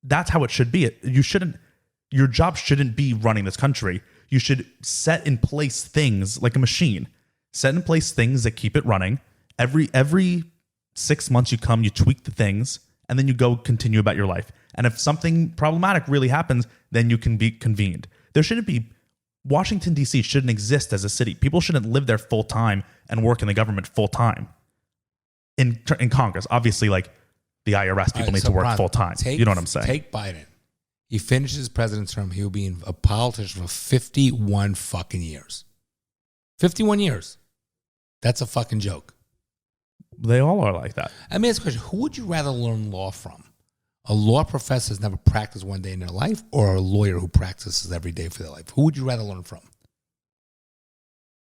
that's how it should be. Your job shouldn't be running this country. You should set in place things like a machine. Set in place things that keep it running. Every 6 months you come, you tweak the things, and then you go continue about your life. And if something problematic really happens, then you can be convened. There shouldn't be Washington, D.C. shouldn't exist as a city. People shouldn't live there full time and work in the government full time. In Congress, obviously, like the IRS, people need to work full time. You know what I'm saying? Take Biden. He finishes his presidency term. He will be a politician for 51 fucking years. 51 years. That's a fucking joke. They all are like that. I mean, ask a question. Who would you rather learn law from? A law professor has never practiced one day in their life, or a lawyer who practices every day for their life? Who would you rather learn from?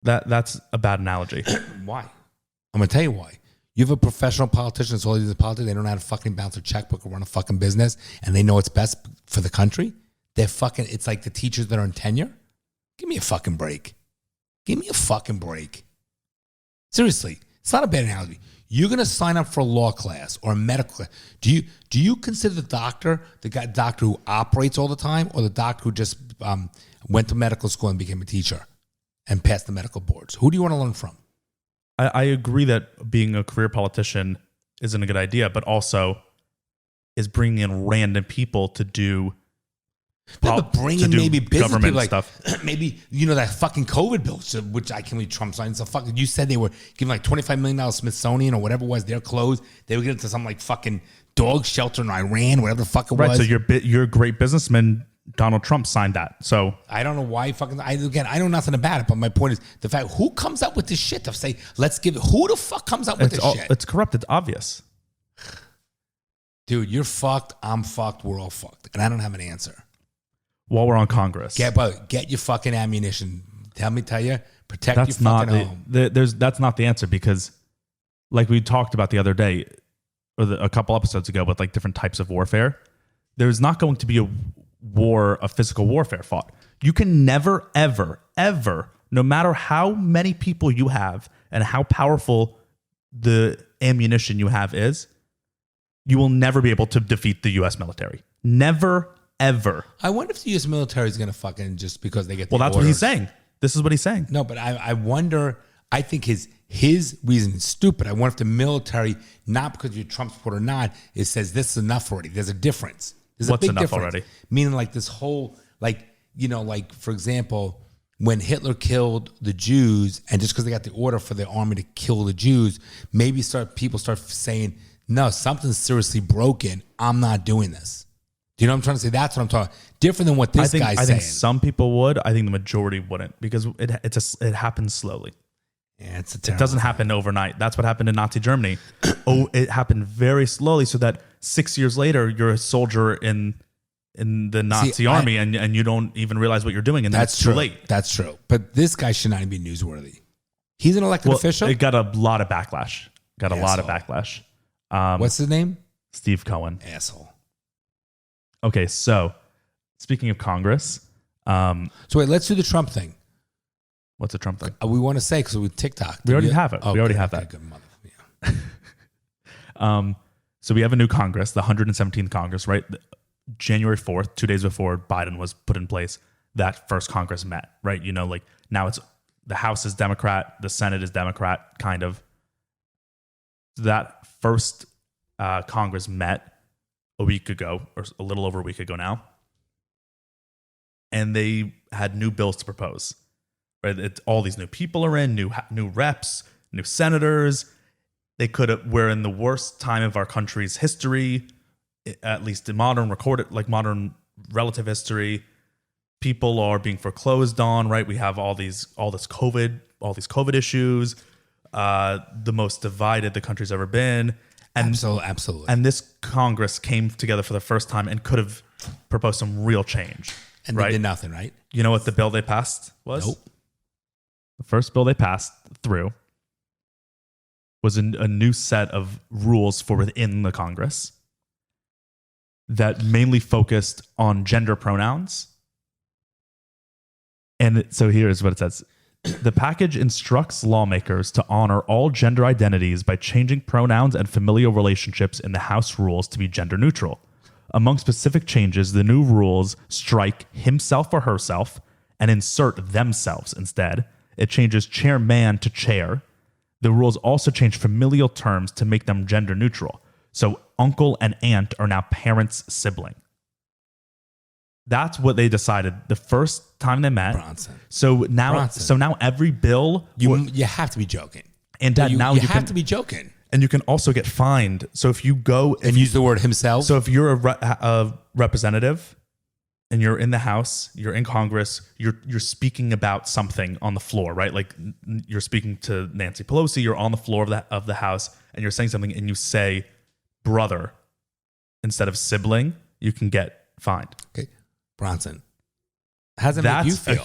That's a bad analogy. Why? I'm going to tell you why. You have a professional politician that's all they do is politics. They don't know how to fucking bounce a checkbook or run a fucking business, and they know what's best for the country. It's like the teachers that are in tenure. Give me a fucking break. Give me a fucking break. Seriously, it's not a bad analogy. You're going to sign up for a law class or a medical class. Do you consider the doctor who operates all the time, or the doctor who just went to medical school and became a teacher and passed the medical boards? Who do you want to learn from? I agree that being a career politician isn't a good idea, but also is bringing in random people to do But bring in maybe business government people, like, stuff. maybe, that fucking COVID bill, which I can't believe Trump signed. So fucking, you said they were giving like $25 million Smithsonian or whatever it was, their clothes. They were getting to some like fucking dog shelter in Iran, whatever the fuck it was. Right, so your great businessman, Donald Trump, signed that. So I don't know why I know nothing about it, but my point is the fact, who comes up with this shit to say, who the fuck comes up with this shit? It's corrupt. It's obvious. Dude, you're fucked. I'm fucked. We're all fucked. And I don't have an answer. While we're on Congress. Get your fucking ammunition. Tell you, protect your fucking home. That's not the answer, because like we talked about the other day, or a couple episodes ago, with like different types of warfare, there's not going to be a physical warfare fought. You can never, ever, ever, no matter how many people you have and how powerful the ammunition you have is, you will never be able to defeat the U.S. military. Never, ever. I wonder if the U.S. military is going to fucking, just because they get Well, that's orders. what he's saying. This is what he's saying. No, but I wonder, I think his reason is stupid. I wonder if the military, not because you're Trump supporter or not, it says this is enough already. There's a difference. There's What's a big enough difference. already? Meaning like this whole, like for example, when Hitler killed the Jews, and just because they got the order for the army to kill the Jews, maybe people start saying, no, something's seriously broken. I'm not doing this. Do you know what I'm trying to say? That's what I'm talking. Different than what this guy's saying. I think some people would. I think the majority wouldn't, because it happens slowly. Yeah, it doesn't happen overnight. That's what happened in Nazi Germany. It happened very slowly, so that 6 years later, you're a soldier in in the Nazi See, army, and you don't even realize what you're doing, and That's it's true. too late. That's true. But this guy should not even be newsworthy. He's an elected official. It got a lot of backlash. What's his name? Steve Cohen. Asshole. Okay, so speaking of Congress, So wait, let's do the Trump thing. what's a Trump thing? We want to say because we TikTok. We already have it. Oh, We already good, have okay, that. Good mother. Yeah. So we have a new Congress, the 117th Congress, right? January 4th, 2 days before Biden was put in place, that first Congress met, right? You know, like now it's the House is Democrat, the Senate is Democrat, kind of. That first Congress met a week ago, or a little over a week ago now, and they had new bills to propose. Right, all these new people are in, new reps, new senators. We're in the worst time of our country's history, at least in modern relative history. People are being foreclosed on, right? We have all this COVID issues, the most divided the country's ever been. And Absolutely. And this Congress came together for the first time and could have proposed some real change. And right? they did nothing, right? You know what the bill they passed was? Nope. The first bill they passed through was a new set of rules for within the Congress that mainly focused on gender pronouns. And so here's what it says. The package instructs lawmakers to honor all gender identities by changing pronouns and familial relationships in the House rules to be gender neutral. Among specific changes, the new rules strike himself or herself and insert themselves instead. It changes chairman to chair. The rules also change familial terms to make them gender neutral. So uncle and aunt are now parents' sibling. That's what they decided the first time they met. Bronson. So now every bill You have to be joking. And Dad, you now you you have can, to be joking. and you can also get fined. So if you go And use the word himself. so if you're a representative and you're in the House, you're in Congress, you're speaking about something on the floor, right? Like you're speaking to Nancy Pelosi, you're on the floor of the House, and you're saying something, and you say brother instead of sibling, you can get fined. Okay. Bronson. How does that make you feel?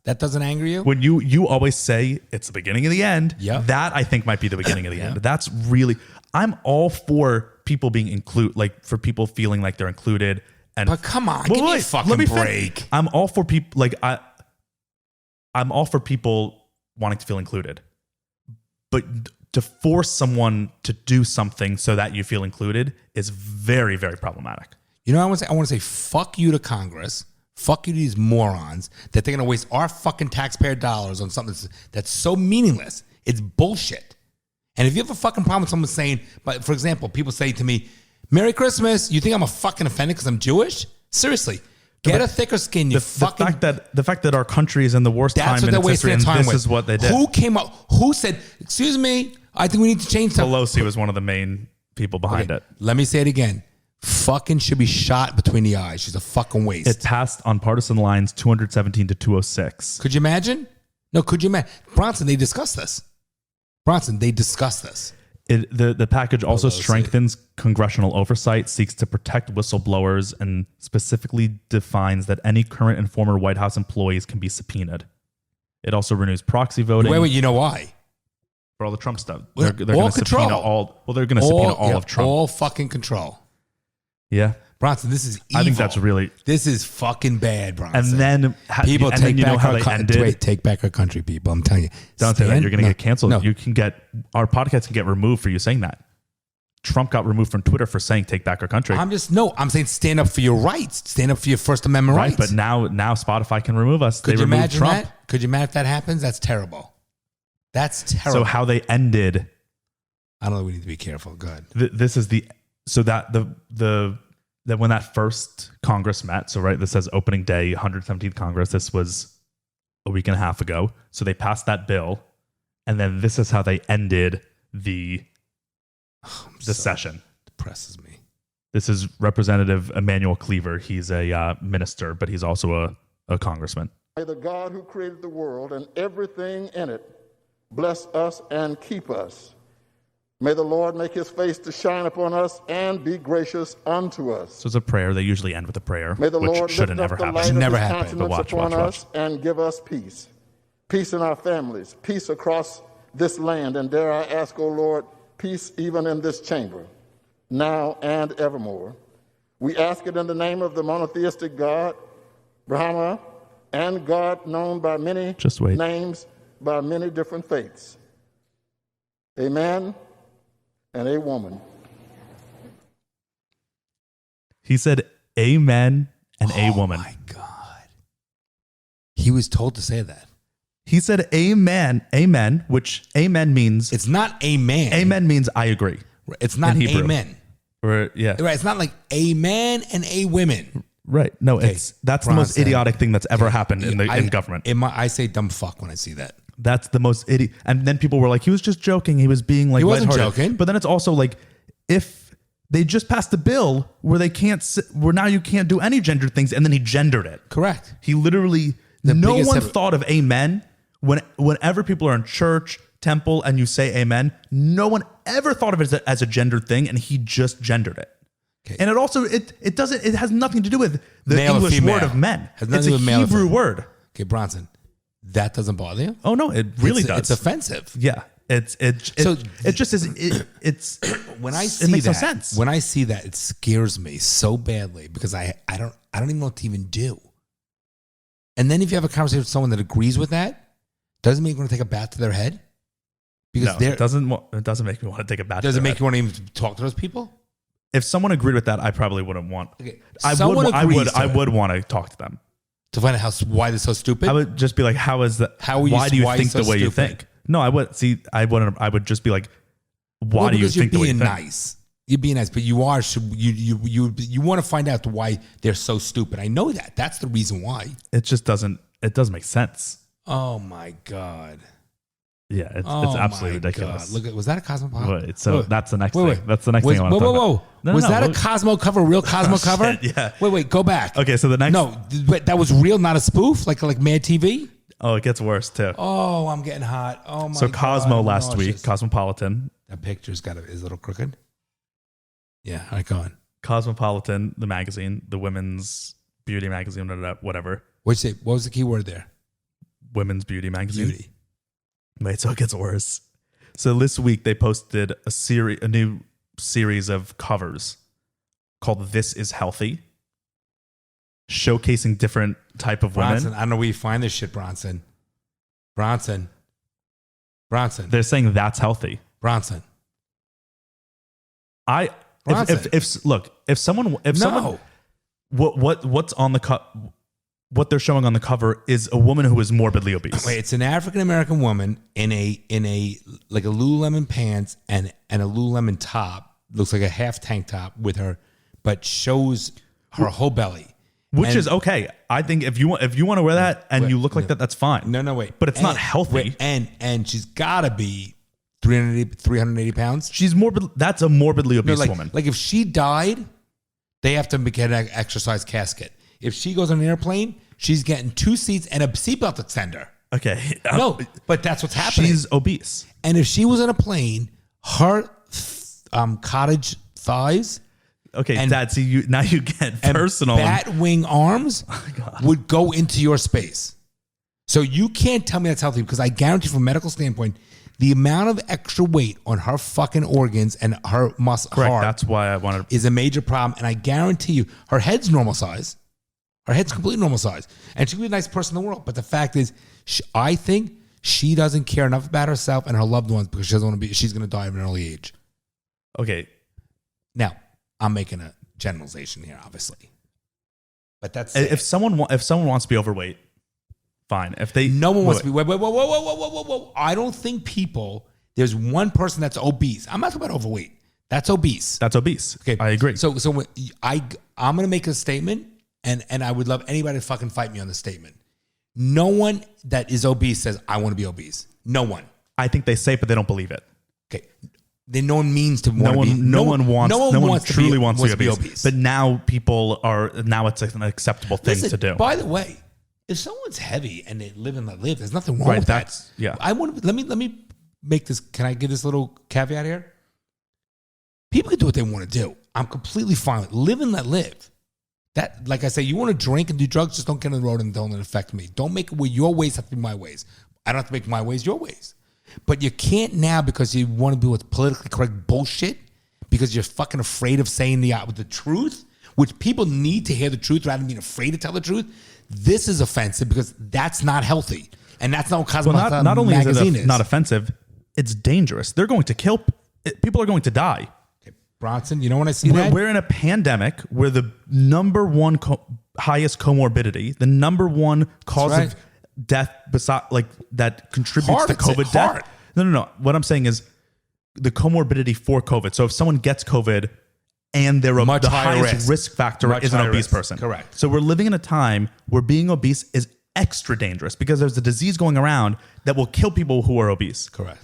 That doesn't anger you? When you always say it's the beginning of the end, Yep. that I think might be the beginning of the end. That's really, I'm all for people being included, like for people feeling like they're included. And But come on, give me a fucking break. I'm all for people, I'm all for people wanting to feel included. But to force someone to do something so that you feel included is very, very problematic. You know what I want to say? I want to say fuck you to Congress. Fuck you to these morons that they're going to waste our fucking taxpayer dollars on something that's so meaningless. It's bullshit. And if you have a fucking problem with someone saying, but for example, people say to me, Merry Christmas. You think I'm a fucking offended because I'm Jewish? Seriously. Get a thicker skin, you fucking... The fact that our country is in the worst time That's what in they're its history, wasting their and time this with. is what they did. Who came up? Who said, excuse me, I think we need to change something. Pelosi was one of the main people behind it. Let me say it again. Fucking should be shot between the eyes. She's a fucking waste. It passed on partisan lines 217 to 206. Could you imagine? No, could you imagine? Bronson, they discussed this. The package also strengthens congressional oversight, seeks to protect whistleblowers, and specifically defines that any current and former White House employees can be subpoenaed. It also renews proxy voting. Wait, you know why? For all the Trump stuff. They're going to subpoena all. Well, they're going to subpoena all of Trump. All fucking control. Yeah. Bronson, this is evil. I think that's really... This is fucking bad, Bronson. And then... People take back how they ended. Wait, take back our country, people. I'm telling you. Don't say that. You're going to get canceled. No. You can get... Our podcast can get removed for you saying that. Trump got removed from Twitter for saying take back our country. I'm saying stand up for your rights. Stand up for your First Amendment rights. But now Spotify can remove us. Could they you removed imagine Trump. that? Could you imagine if that happens? That's terrible. That's terrible. So how they ended... I don't know. We need to be careful. Go ahead. This is the... So that that when that first Congress met, so right, this says opening day, 117th Congress, this was a week and a half ago. So they passed that bill, and then this is how they ended the session. Depresses me. This is Representative Emmanuel Cleaver. He's a minister, but he's also a congressman. May the God who created the world and everything in it bless us and keep us. May the Lord make his face to shine upon us and be gracious unto us. So it's a prayer. They usually end with a prayer, May the which Lord shouldn't lift ever up the happen. light Should of never his happen. countenance But upon watch. us and give us peace. Peace in our families, peace across this land, and dare I ask, O Lord, peace even in this chamber, now and evermore. We ask it in the name of the monotheistic God, Brahma, and God known by many Just wait. names, by many different faiths. Amen and a woman. He said, "Amen," and a woman. Oh my God. He was told to say that. He said, "Amen, amen," which amen means. It's not amen. Amen means I agree. It's not in Hebrew. amen. Or yeah, Right. It's not like a man and a women. right. No, Okay, that's the most Bronson. idiotic thing that's ever happened in government. I say dumb fuck when I see that. That's the most idiot. And then people were like, he was just joking. He was being like, He wasn't lighthearted. joking. But then it's also like, if they just passed a bill where they can't, where now you can't do any gendered things, and then he gendered it. Correct. He literally, The no biggest one ever- thought of amen. Whenever people are in church, temple, and you say amen, no one ever thought of it as a gendered thing, and he just gendered it. Okay. And it also, it has nothing to do with the Male or English female. word of men. Has nothing It's to do a with male or Hebrew female. word. Okay, Bronson, that doesn't bother you? Oh no, it really It's- does. It's offensive. Yeah, it just is. It's When I it see makes that, no sense. when I see that, it scares me so badly because I don't even know what to even do. And then if you have a conversation with someone that agrees with that, doesn't mean you're going to take a bat to their head. Because no, it doesn't make me want to take a bat. does to it their make you want to even talk to those people? If someone agreed with that, I probably wouldn't want. Okay, I someone would. agrees to I it. would want to talk to them. To find out why they're so stupid. I would just be like, "How is that? How are you- why do you why are you think so the way you stupid? think?" No, I would see. I wouldn't. I would just be like, "Why Well, do you because you're think the way you being think?" nice. You're being nice, but you are. You want to find out why they're so stupid. I know that. That's the reason why. It just doesn't. It doesn't make sense. Oh my God. Yeah, it's Oh absolutely my ridiculous. God. Look at, was that a Cosmopolitan? Wait, so Wait, that's the next wait, thing. wait. That's the next Was, thing I want whoa, to whoa, talk whoa. about. No, Was no, that no. a Cosmo cover, a real Cosmo cover? Shit, yeah. Wait, go back. Okay, so the next. No, wait, that was real, not a spoof, like Mad TV. Oh, it gets worse too. Oh, I'm getting hot. Oh my So God. Cosmo I'm last week, nauseous. Cosmopolitan. That picture's is a little crooked. Yeah, all right, go on. Cosmopolitan, the magazine, the women's beauty magazine, whatever. What was the key word there? Women's beauty magazine. Beauty. Wait, so it gets worse. So this week they posted a new series of covers called "This Is Healthy," showcasing different type of women. Bronson, I don't know where you find this shit, Bronson. Bronson. They're saying that's healthy. Bronson. If someone what's on the what they're showing on the cover is a woman who is morbidly obese. Wait, it's an African American woman in a like a Lululemon pants and a Lululemon top. Looks like a half tank top with her, but shows her whole belly. Which And- is okay. I think if you want to wear that and you look like that, that's fine. No, wait. But it's not healthy. Wait, and she's got to be 380 pounds. She's morbid. That's a morbidly obese woman. Like if she died, they have to get an exercise casket. If she goes on an airplane, she's getting 2 seats and a seatbelt extender. Okay. No, but that's what's happening. She's obese. And if she was on a plane, her cottage thighs Okay, and- Dad. See, now you get and personal. bat wing arms would go into your space. So you can't tell me that's healthy because I guarantee from a medical standpoint, the amount of extra weight on her fucking organs and her muscle Correct. heart That's why I wanted. is a major problem. And I guarantee you, her head's normal size. Her head's completely normal size. And she could be a nice person in the world. But the fact is, I think she doesn't care enough about herself and her loved ones because she doesn't want to be, she's going to die at an early age. Okay. Now, I'm making a generalization here, obviously. But that's If someone wants to be overweight, fine. If they no one wants to be. Whoa. I don't think there's one person that's obese. I'm not talking about overweight. That's obese. That's obese. Okay. I agree. So when I'm going to make a statement, and I would love anybody to fucking fight me on this statement. No one that is obese says, I want to be obese. No one. I think they say it, but they don't believe it. Okay. Then no one means to No want to be. one truly wants to be obese. obese. But now it's an acceptable thing Listen, to do. By the way, if someone's heavy and they live and let live, there's nothing wrong Right, with that. yeah. Let me make this. Can I give this little caveat here? People can do what they want to do. I'm completely fine with live and let live. That, like I say, you want to drink and do drugs, just don't get on the road and don't let it affect me. Don't make it where your ways have to be my ways. I don't have to make my ways your ways. But you can't now because you want to do what's politically correct bullshit because you're fucking afraid of saying the truth, which people need to hear the truth rather than being afraid to tell the truth. This is offensive because that's not healthy. And that's not what Cosmopolitan not only magazine is it not offensive, it's dangerous. They're going to kill, people are going to die. Okay, Bronson, you know when I see that? We're in a pandemic where the number one highest comorbidity, the number one cause of death that contributes to COVID death. No. What I'm saying is the comorbidity for COVID. So if someone gets COVID and they're Much the higher highest risk factor Much is an higher obese risk. person. Correct. So we're living in a time where being obese is extra dangerous because there's a disease going around that will kill people who are obese. Correct.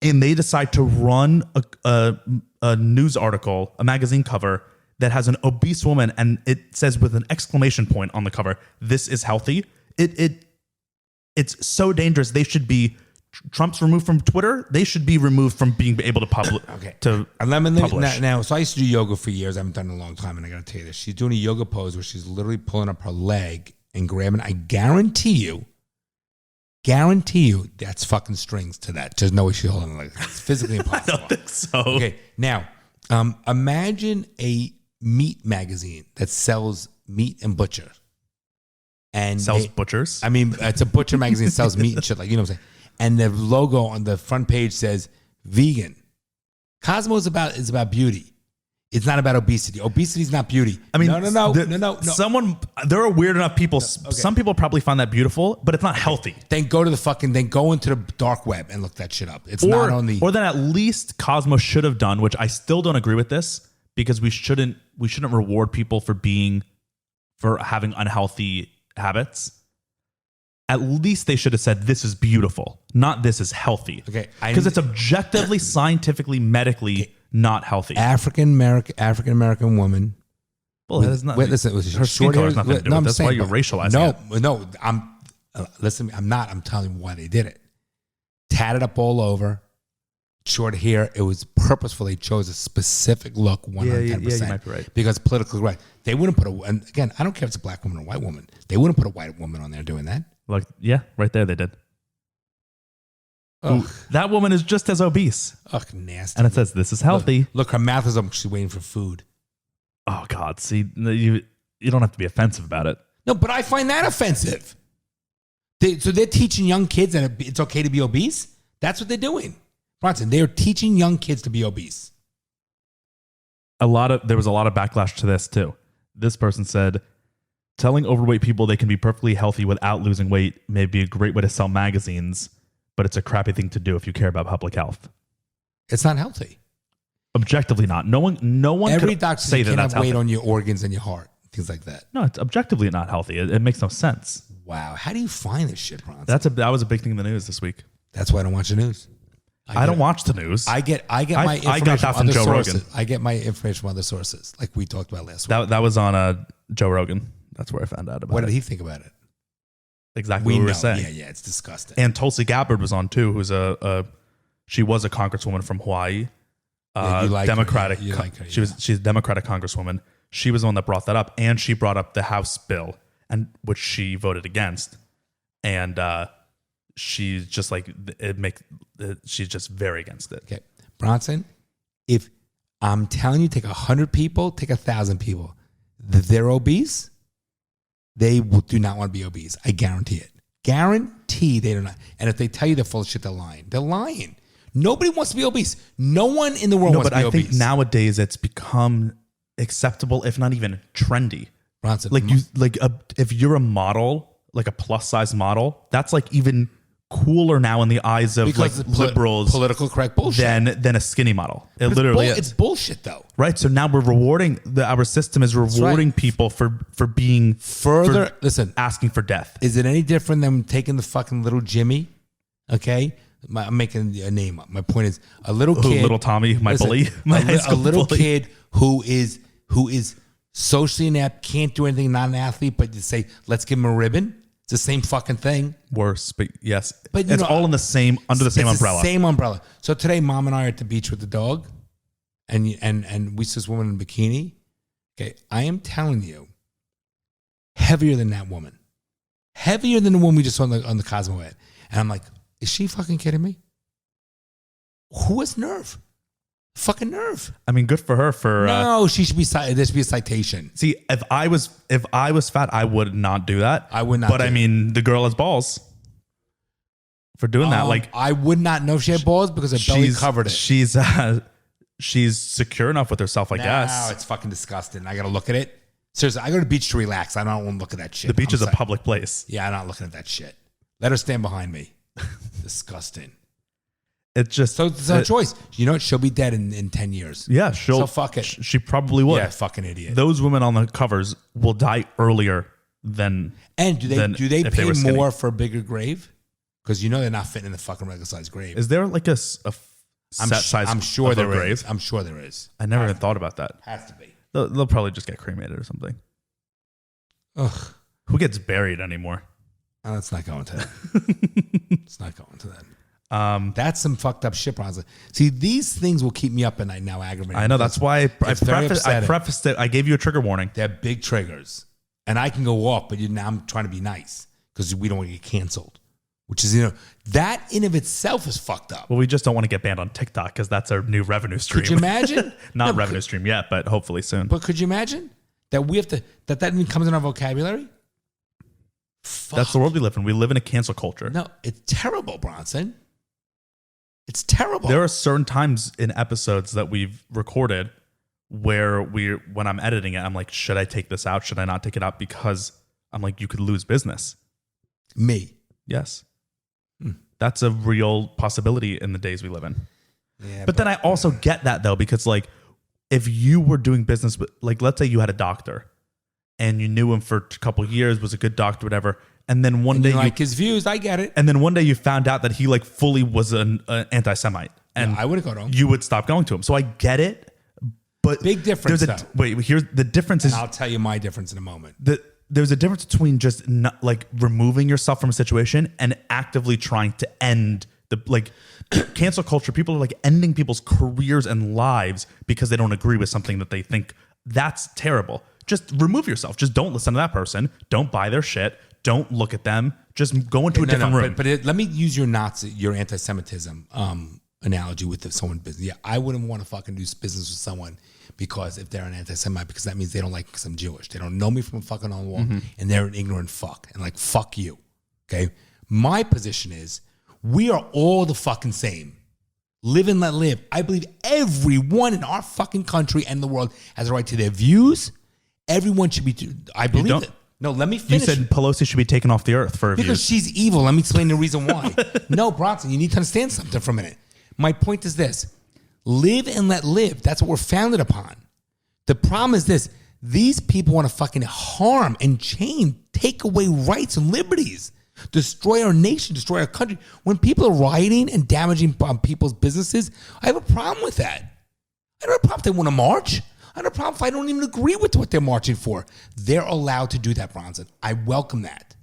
And they decide to run a news article, a magazine cover that has an obese woman, and it says with an exclamation point on the cover, "This is healthy." It's so dangerous. They should be. Trump's removed from Twitter. They should be removed from being able to publish. Now, so I used to do yoga for years. I haven't done it in a long time, and I got to tell you this: she's doing a yoga pose where she's literally pulling up her leg and grabbing. I guarantee you, that's fucking strings to that. There's no way she's holding it like that. It's physically impossible. I don't think so. Okay, now imagine a meat magazine that sells meat and butcher. And sells butchers? I mean, it's a butcher magazine that sells meat and shit, like, you know what I'm saying? And the logo on the front page says vegan. Cosmo is about beauty. It's not about obesity. Obesity is not beauty. I mean, no. There are weird enough people. Okay. Some people probably find that beautiful, but it's not healthy. Then go into the dark web and look that shit up. It's not on the. Or then at least Cosmo should have done, which I still don't agree with this, because we shouldn't reward people for having unhealthy habits. At least they should have said, "This is beautiful," not "This is healthy." Okay, because it's objectively, scientifically, medically not healthy. African American woman. Well, that is not. Wait, listen, her skin color has nothing to do with it. That's why you're racializing it. No. I'm not. I'm telling you why they did it. Tatted up all over, short hair. It was purposefully chose a specific look. 110%. Yeah, you might be right. Because politically right. They wouldn't put and again, I don't care if it's a black woman or a white woman. They wouldn't put a white woman on there doing that. Like, yeah, right there they did. Ooh, that woman is just as obese. Ugh, nasty. And it says, "This is healthy." Look, her mouth is open. She's waiting for food. Oh, God. See, you don't have to be offensive about it. No, but I find that offensive. So they're teaching young kids that it's okay to be obese? That's what they're doing. Bronson, they're teaching young kids to be obese. There was a lot of backlash to this, too. This person said, "Telling overweight people they can be perfectly healthy without losing weight may be a great way to sell magazines, but it's a crappy thing to do if you care about public health." It's not healthy. Objectively not. No one Every could doctor say you that can't that's have weight healthy. on your organs and your heart, things like that. No, it's objectively not healthy. It makes no sense. Wow. How do you find this shit, Bronson? That was a big thing in the news this week. That's why I don't watch the news. I don't watch the news. I get my information I got that from Joe sources. Rogan. I get my information from other sources, like we talked about last week. That was on Joe Rogan. That's where I found out about it. What did he think about it? Exactly what we were saying. Yeah, it's disgusting. And Tulsi Gabbard was on too, who's she was a congresswoman from Hawaii. You like Democratic. her. You like her, yeah. She's a Democratic congresswoman. She was the one that brought that up, and she brought up the House bill, and which she voted against. And she's just like she's just very against it. Okay, Bronson, if I'm telling you, take 100 people, take 1,000 people, they're obese. They do not want to be obese. I guarantee it. Guarantee they do not. And if they tell you they're full of shit, they're lying. They're lying. Nobody wants to be obese. No one in the world wants to be obese. I think nowadays it's become acceptable, if not even trendy. Bronson, if you're a model, like a plus size model, that's like even cooler now in the eyes of liberals, political correct bullshit, than a skinny model. It literally is. It's bullshit though, right? So now we're rewarding our system is rewarding people for being further. Listen, asking for death. Is it any different than taking the fucking little Jimmy? Okay, I'm making a name up. My point is a little kid, little Tommy, my bully, a little kid who is socially inept, can't do anything, not an athlete, but you say let's give him a ribbon. It's the same fucking thing. Worse, but yes. But it's all in the same, under the same umbrella. Same umbrella. So today, Mom and I are at the beach with the dog, and we see this woman in a bikini. Okay, I am telling you, heavier than that woman, heavier than the one we just saw on the Cosmo ad. And I'm like, is she fucking kidding me? Who has nerve? Fucking nerve. I mean, good for her for. No, she should be. There should be a citation. See, if I was fat, I would not do that. I would not. But I mean, the girl has balls for doing that. Like, I would not know if she had balls because her belly covered it. She's secure enough with herself, I guess. It's fucking disgusting. I gotta look at it. Seriously, I go to the beach to relax. I don't want to look at that shit. The beach is a public place. Yeah, I'm not looking at that shit. Let her stand behind me. Disgusting. It's just so it's a choice. You know what? She'll be dead in 10 years. Yeah, so fuck it. She probably would. Yeah, fucking idiot. Those women on the covers will die earlier than. And do they pay more for a bigger grave? Because you know they're not fitting in the fucking regular size grave. Is there like a set size? I'm sure there grave? is. I'm sure there is. I never even thought about that. Has to be. They'll probably just get cremated or something. Ugh. Who gets buried anymore? Oh, let's not go into that. Let's not go into that. That's some fucked up shit, Bronson. See, these things will keep me up at night now, aggravating. I know. That's why I prefaced it. I gave you a trigger warning. They're big triggers. And I can go off, but now I'm trying to be nice because we don't want to get canceled. Which is, that in of itself is fucked up. Well, we just don't want to get banned on TikTok because that's our new revenue stream. Could you imagine? Not revenue stream yet, but hopefully soon. But could you imagine that we have to, that even comes in our vocabulary? Fuck. That's the world we live in. We live in a cancel culture. No, it's terrible, Bronson. It's terrible. There are certain times in episodes that we've recorded where when I'm editing it, I'm like, should I take this out? Should I not take it out? Because I'm like, you could lose business. Me. Yes. That's a real possibility in the days we live in. Yeah, but then I also get that though, because like if you were doing business with, like, let's say you had a doctor and you knew him for a couple of years, was a good doctor, whatever. And then one day you like his views, I get it. And then one day you found out that he like fully was an anti-Semite, and I would have gone home. You would stop going to him. So I get it, but big difference. Here's the difference. I'll tell you my difference in a moment. There's a difference between just not, like, removing yourself from a situation and actively trying to end the, like, cancel culture. People are like ending people's careers and lives because they don't agree with something that they think. That's terrible. Just remove yourself. Just don't listen to that person. Don't buy their shit. Don't look at them. Just go into a different room. But let me use your anti-Semitism analogy with someone business. Yeah, I wouldn't want to fucking do business with someone because if they're an anti-Semite, because that means they don't like because I'm Jewish. They don't know me from a fucking on the wall, and they're an ignorant fuck. And like, fuck you. Okay? My position is we are all the fucking same. Live and let live. I believe everyone in our fucking country and the world has a right to their views. Everyone should be. I believe it. No, let me finish. You said Pelosi should be taken off the earth for because she's evil. Let me explain the reason why. No, Bronson, you need to understand something for a minute. My point is this. Live and let live. That's what we're founded upon. The problem is this. These people want to fucking harm and chain, take away rights and liberties, destroy our nation, destroy our country. When people are rioting and damaging people's businesses, I have a problem with that. I don't have a problem if they want to march. I don't have a problem if I don't even agree with what they're marching for. They're allowed to do that, Bronson. I welcome that.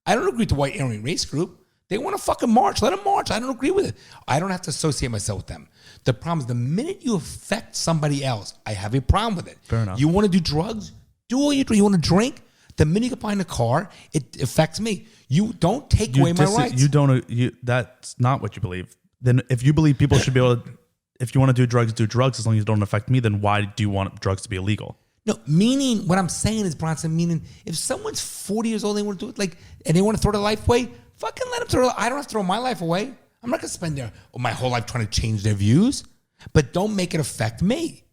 I don't agree with the white Aryan race group. They want to fucking march. Let them march. I don't agree with it. I don't have to associate myself with them. The problem is the minute you affect somebody else, I have a problem with it. Fair enough. You want to do drugs? Do all you do. You want to drink? The minute you get behind a car, it affects me. You don't take away my rights. You don't. That's not what you believe. Then if you believe people should be able to, if you want to do drugs as long as it don't affect me, then why do you want drugs to be illegal? No, meaning what I'm saying is, Bronson, meaning if someone's 40 years old, they want to do it, like, and they want to throw their life away, fucking let them throw it. I don't have to throw my life away. I'm not going to spend my whole life trying to change their views, but don't make it affect me.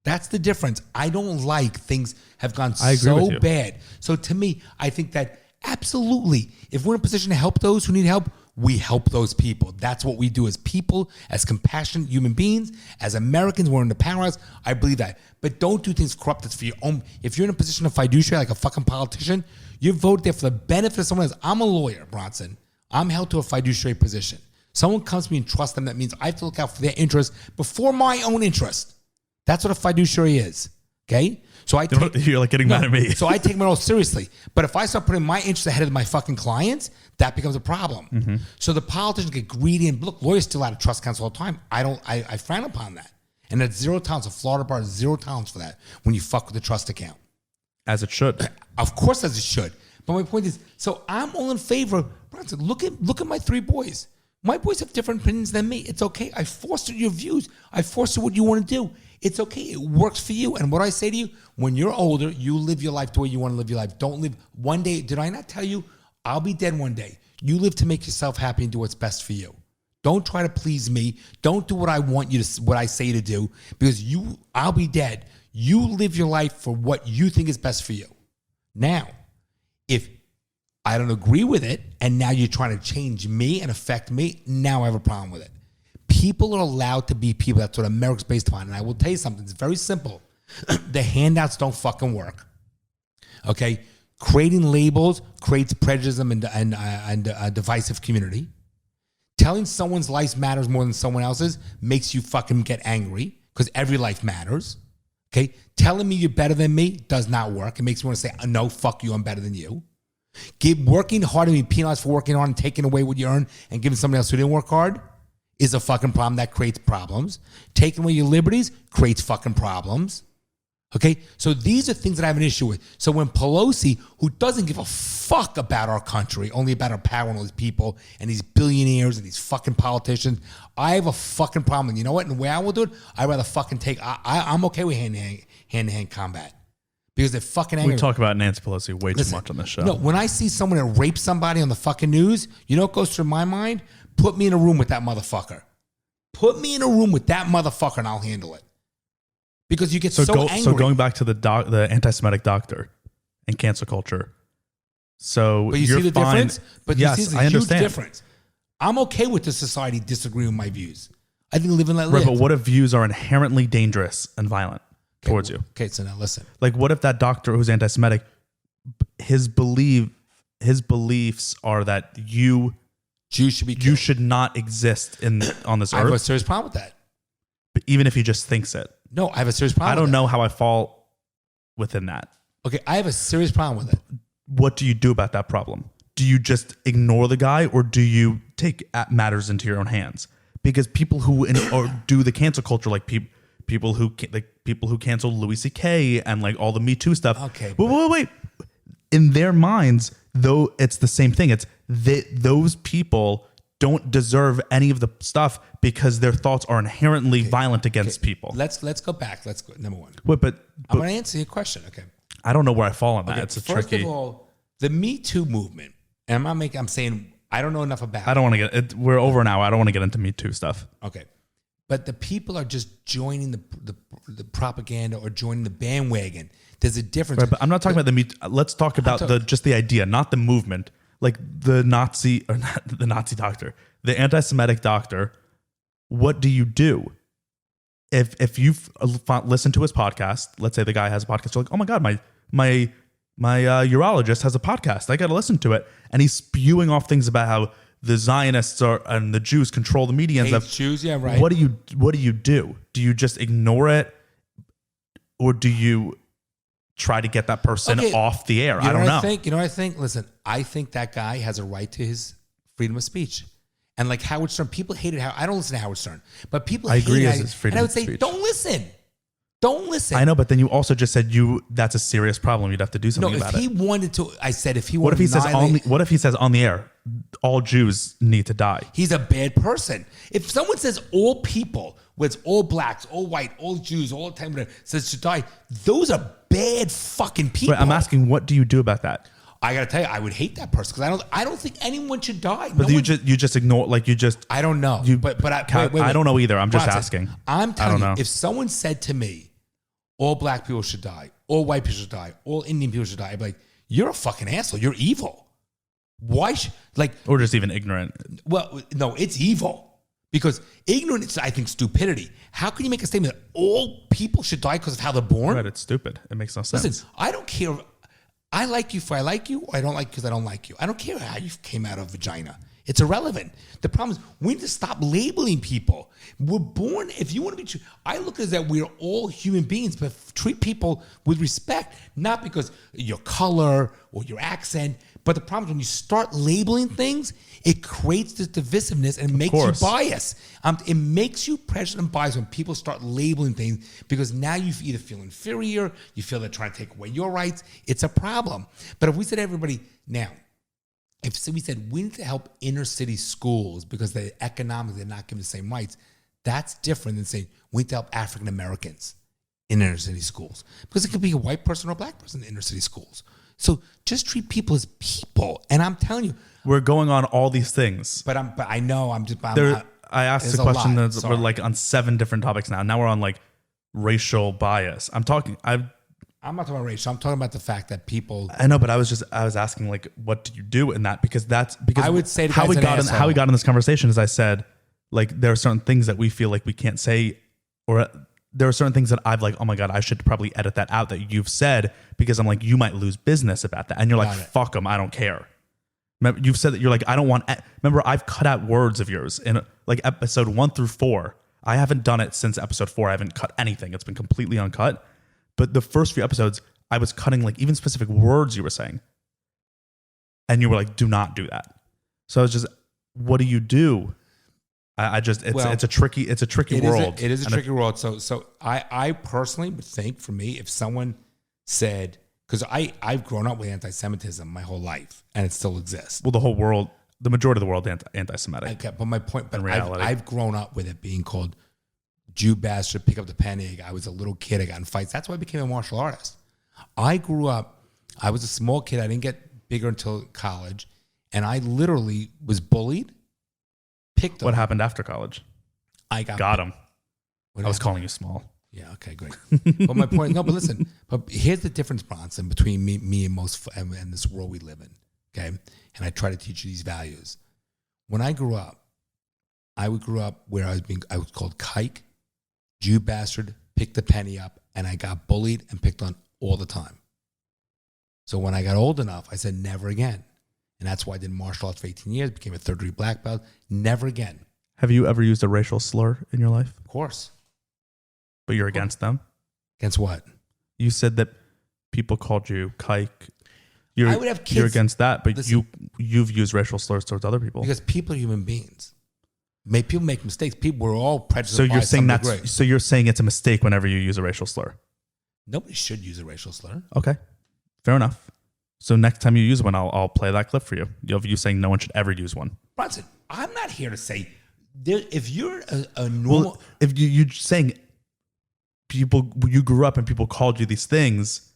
That's the difference. I don't like things have gone so bad. So to me, I think that absolutely, if we're in a position to help those who need help, we help those people. That's what we do as people, as compassionate human beings, as Americans. We're in the powerhouse. I believe that. But don't do things corrupt that's for your own. If you're in a position of fiduciary, like a fucking politician, you voted there for the benefit of someone else. I'm a lawyer, Bronson. I'm held to a fiduciary position. Someone comes to me and trusts them. That means I have to look out for their interest before my own interest. That's what a fiduciary is. Okay? So you're like getting mad at me. So I take my role seriously. But if I start putting my interests ahead of my fucking clients, that becomes a problem. So the politicians get greedy, and look, lawyers steal out of trust counsel all the time. I frown upon that. And that's zero tolerance. The Florida bar is zero tolerance for that when you fuck with the trust account. As it should. Of course, as it should. But my point is, so I'm all in favor. Bronson, look at my 3 boys. My boys have different opinions than me. It's okay. I foster your views. I foster what you want to do. It's okay. It works for you. And what I say to you, when you're older, you live your life the way you want to live your life. Don't live one day. Did I not tell you? I'll be dead one day. You live to make yourself happy and do what's best for you. Don't try to please me. Don't do what I want you to, what I say to do, because I'll be dead. You live your life for what you think is best for you. Now, if I don't agree with it, and now you're trying to change me and affect me, now I have a problem with it. People are allowed to be people. That's what America's based upon. And I will tell you something. It's very simple. The handouts don't fucking work. Okay? Creating labels creates prejudice and a divisive community. Telling someone's life matters more than someone else's makes you fucking get angry because every life matters. Okay? Telling me you're better than me does not work. It makes me want to say, no, fuck you, I'm better than you. Working hard and being penalized for working hard and taking away what you earn and giving somebody else who didn't work hard is a fucking problem. That creates problems. Taking away your liberties creates fucking problems. Okay? So these are things that I have an issue with. So when Pelosi, who doesn't give a fuck about our country, only about our power and all these people and these billionaires and these fucking politicians, I have a fucking problem. And you know what? And the way I will do it, I'd rather fucking I'm okay with hand-to-hand combat. Because they're fucking angry. We talk about Nancy Pelosi way too much on this show. No, when I see someone that rapes somebody on the fucking news, you know what goes through my mind? Put me in a room with that motherfucker. Put me in a room with that motherfucker and I'll handle it. Because you get so angry. So going back to the anti-Semitic doctor and cancel culture. So but you see the difference? But yes, you see I understand. Huge difference. I'm okay with the society disagreeing with my views. I think live and let live. Right, but what if views are inherently dangerous and violent towards you? Okay, so now listen. Like, what if that doctor who's anti-Semitic, his beliefs are that Jews should be killed. You should not exist on this earth. I have a serious problem with that. But even if he just thinks it. No, I have a serious problem. I don't know how I fall within that. Okay, I have a serious problem with it. What do you do about that problem? Do you just ignore the guy, or do you take matters into your own hands? Because people who do the cancel culture, like people who canceled Louis C.K. and like all the Me Too stuff. Okay, wait. In their minds, though, it's the same thing. It's those people don't deserve any of the stuff because their thoughts are inherently violent against people. Let's go back. Let's go number one. Wait, but I'm going to answer your question. Okay. I don't know where I fall on that. Okay, It's first tricky. of all, the Me Too movement, and I'm saying I don't know enough about it. I don't want to get it. We're over now. I don't want to get into Me Too stuff. Okay. But the people are just joining the propaganda or joining the bandwagon. There's a difference. Right, but I'm not talking about the Me Too. Let's talk about just the idea, not the movement. Like the Nazi, or not the Nazi doctor, the anti-Semitic doctor. What do you do? If you've listened to his podcast, let's say the guy has a podcast, you're like, oh my God, my urologist has a podcast. I got to listen to it. And he's spewing off things about how the Zionists and the Jews control the media and stuff. Jews, yeah, right. What do you do? Do you just ignore it, or do you try to get that person off the air? I don't know. You know what I think? Listen, I think that guy has a right to his freedom of speech. And like Howard Stern, people hated Howard. I don't listen to Howard Stern, but people I agree hated his freedom and I would of say, speech. don't listen. Don't listen. I know, but then you also just said that's a serious problem. You'd have to do something about it. No, if he wanted to, I said if he what wanted if what if he says on the air, all Jews need to die? He's a bad person. If someone says all people, whether it's all blacks, all white, all Jews, all time says should die, those are bad fucking people. But I'm asking, what do you do about that? I gotta tell you, I would hate that person because I don't think anyone should die. But you just ignore, like you just. I don't know. Wait. I don't know either. I'm just asking. I'm telling you, if someone said to me, all black people should die, all white people should die, all Indian people should die, I'd be like, you're a fucking asshole. You're evil. Why? Or just even ignorant. Well, no, it's evil. Because ignorance is, I think, stupidity. How can you make a statement that all people should die because of how they're born? Right, it's stupid. It makes no sense. Listen, I don't care. I like you for I like you, or I don't like you because I don't like you. I don't care how you came out of vagina. It's irrelevant. The problem is we need to stop labeling people. We're born, if you want to be true, I look at it that we're all human beings, but treat people with respect, not because your color or your accent. But the problem is when you start labeling things, it creates this divisiveness and it makes you biased. It makes you prejudiced and biased when people start labeling things because now you either feel inferior, you feel they're trying to take away your rights. It's a problem. But if we said to everybody, now, if we said we need to help inner city schools because they economically they're not given the same rights, that's different than saying we need to help African Americans in inner city schools. Because it could be a white person or a black person in inner city schools. So just treat people as people. And I'm telling you, we're going on all these things. But I know I asked a question that we're like on 7 different topics now. Now we're on like racial bias. I'm not talking about race. I'm talking about the fact that people. I know, but I was asking like, what do you do in that? Because I would say how we got in this conversation is I said like there are certain things that we feel like we can't say, or there are certain things that I've like, oh my God, I should probably edit that out that you've said because I'm like, you might lose business about that, and you're like, fuck them, I don't care. Remember, you've said that you're like, I don't want. Remember, I've cut out words of yours in like episode 1 through 4. I haven't done it since episode 4. I haven't cut anything. It's been completely uncut. But the first few episodes, I was cutting like even specific words you were saying. And you were like, do not do that. So I was just, what do you do? It's a tricky world. It is a tricky world. So I personally would think for me, if someone said, because I've grown up with anti-Semitism my whole life and it still exists. Well, the whole world, the majority of the world anti-Semitic. Okay, but my point, but reality. I've grown up with it being called Jew bastard, pick up the penny. I was a little kid. I got in fights. That's why I became a martial artist. I grew up. I was a small kid. I didn't get bigger until college, and I literally was bullied. What happened after college? I got him. I was calling you small. Yeah. Okay. Great. But my point. No. But listen. But here's the difference, Bronson, between me and most and this world we live in. Okay. And I try to teach you these values. When I grew up, grew up where I was called kike, Jew bastard, pick the penny up, and I got bullied and picked on all the time. So when I got old enough, I said never again. And that's why I did martial arts for 18 years, became a 3rd-degree black belt. Never again. Have you ever used a racial slur in your life? Of course. But you're against them? Against what? You said that people called you kike. I would have kids. You're against that, but Listen, you've used racial slurs towards other people. Because people are human beings. People make mistakes. People were all prejudiced. So you're saying So you're saying it's a mistake whenever you use a racial slur. Nobody should use a racial slur. Okay, fair enough. So next time you use one, I'll play that clip for you. Of you saying no one should ever use one. Bronson, I'm not here to say if you're a normal. Well, if you're saying people, you grew up and people called you these things.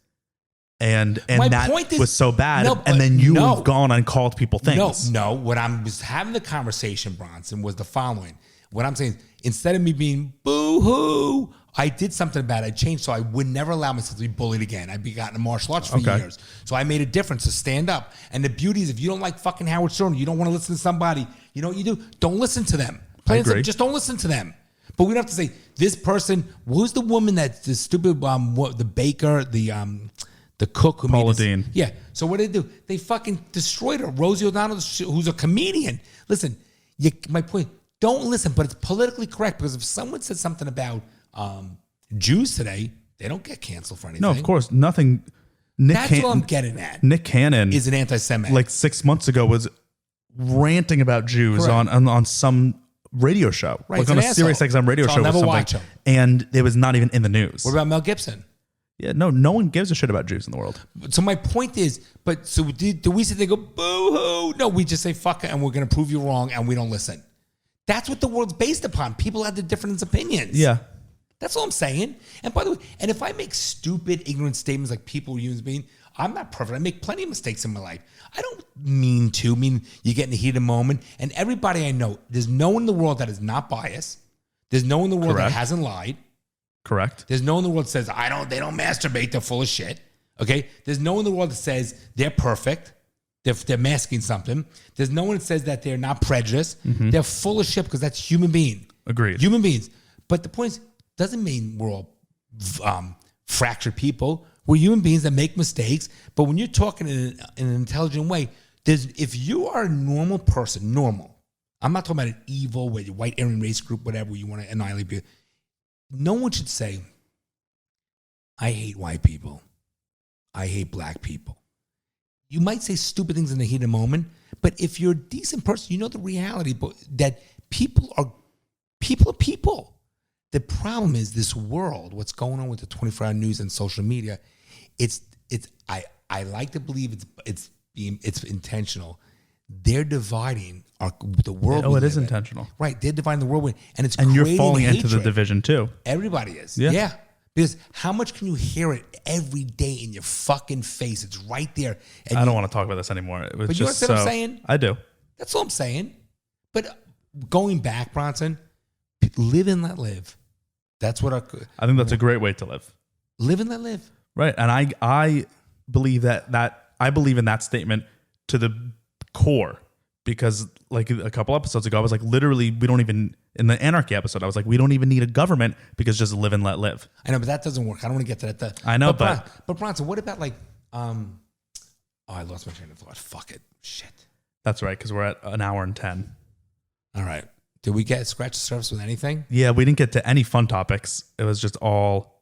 And that was so bad. And then you've gone and called people things. No. What I was having the conversation, Bronson, was the following. What I'm saying is, instead of me being boo-hoo, I did something about it. I changed so I would never allow myself to be bullied again. I'd be gotten in martial arts for years. So I made a difference to stand up. And the beauty is if you don't like fucking Howard Stern, you don't want to listen to somebody, you know what you do? Don't listen to them. Just don't listen to them. But we don't have to say, this person, who's the woman that's the stupid, the baker, the cook who Paula made Deen. Yeah. So what did they do? They fucking destroyed her. Rosie O'Donnell, who's a comedian. Listen, my point, don't listen, but it's politically correct because if someone said something about Jews today, they don't get canceled for anything. No, of course. Nothing. That's what I'm getting at. Nick Cannon is an anti-Semite. Like 6 months ago was ranting about Jews on some radio show. Right, like on a Sirius XM radio show or something. Watch him. And it was not even in the news. What about Mel Gibson? Yeah, no one gives a shit about Jews in the world. So my point is, do we say they go boo-hoo? No, we just say fuck it and we're going to prove you wrong and we don't listen. That's what the world's based upon. People have the different opinions. Yeah. That's all I'm saying. And by the way, and if I make stupid, ignorant statements like people are humans being, I'm not perfect. I make plenty of mistakes in my life. I don't mean to. You get in the heat of the moment. And everybody I know, there's no one in the world that is not biased. There's no one in the world that hasn't lied. Correct. There's no one in the world that says, they don't masturbate, they're full of shit. Okay? There's no one in the world that says they're perfect. They're masking something. There's no one that says that they're not prejudiced. Mm-hmm. They're full of shit because that's human being. Agreed. Human beings. But the point is, doesn't mean we're all fractured people. We're human beings that make mistakes. But when you're talking in an intelligent way, If you are a normal person, normal, I'm not talking about an evil, white Aryan race group, whatever, you want to annihilate people. No one should say, I hate white people. I hate black people. You might say stupid things in the heat of the moment, but if you're a decent person, you know the reality that people are people. The problem is this world, what's going on with the 24-hour news and social media, I like to believe it's intentional. They're dividing the world. Oh, it is intentional. Right. They're dividing the world. And you're falling into the division too. Everybody is. Yeah. Because how much can you hear it every day in your fucking face? It's right there. And I don't want to talk about this anymore. But you understand what I'm saying? I do. That's all I'm saying. But going back, Bronson, live and let live. That's what I think that's a great way to live. Live and let live. Right. And I believe that I believe in that statement to the core, because like a couple episodes ago, I was like, literally, we don't even, in the anarchy episode, I was like, we don't even need a government because just live and let live. I know, but that doesn't work. I don't want to get to that. I know, but Bronson, what about like, I lost my train of thought. Fuck it. Shit. That's right. Cause we're at an hour and 10. All right. Did we scratch the surface with anything? Yeah. We didn't get to any fun topics. It was just all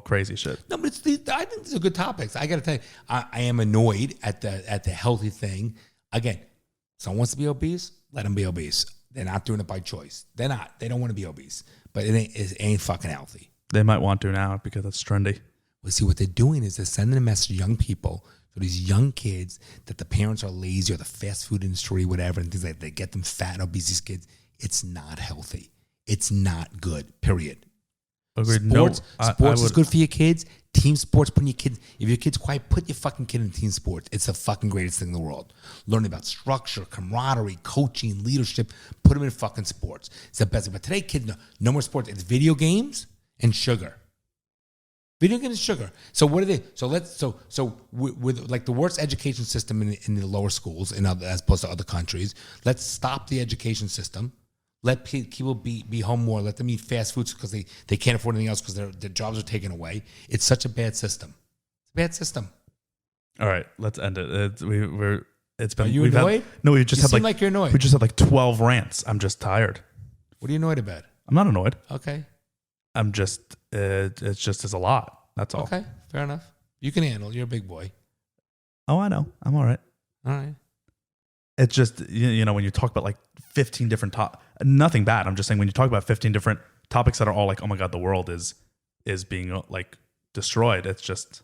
crazy shit. No, but I think these are good topics. I got to tell you, I am annoyed at the healthy thing. Again, someone wants to be obese, let them be obese. They're not doing it by choice. They're not. They don't want to be obese. But it ain't fucking healthy. They might want to now because it's trendy. Well, see, what they're doing is they're sending a message to young people, to these young kids, that the parents are lazy or the fast food industry, whatever, and things like that. They get them fat and obese, these kids. It's not healthy. It's not good, period. Agreed. Sports is good for your kids. Team sports, putting your kids, if your kid's quiet, put your fucking kid in team sports. It's the fucking greatest thing in the world. Learning about structure, camaraderie, coaching, leadership, put them in fucking sports. It's the best. But today, kids, no more sports. It's video games and sugar. Video games and sugar. So what are they? So with like the worst education system in the lower schools, as opposed to other countries, let's stop the education system. Let people be home more. Let them eat fast foods because they can't afford anything else because their jobs are taken away. It's such a bad system. It's a bad system. All right, let's end it. It's been. Are you annoyed? We just had like you're annoyed. We just had like 12 rants. I'm just tired. What are you annoyed about? I'm not annoyed. Okay. I'm just. It's just a lot. That's all. Okay, fair enough. You can handle it. You're a big boy. Oh, I know. I'm all right. All right. It's just, you know, when you talk about like 15 different nothing bad. I'm just saying when you talk about 15 different topics that are all like, oh my God, the world is being like destroyed. It's just.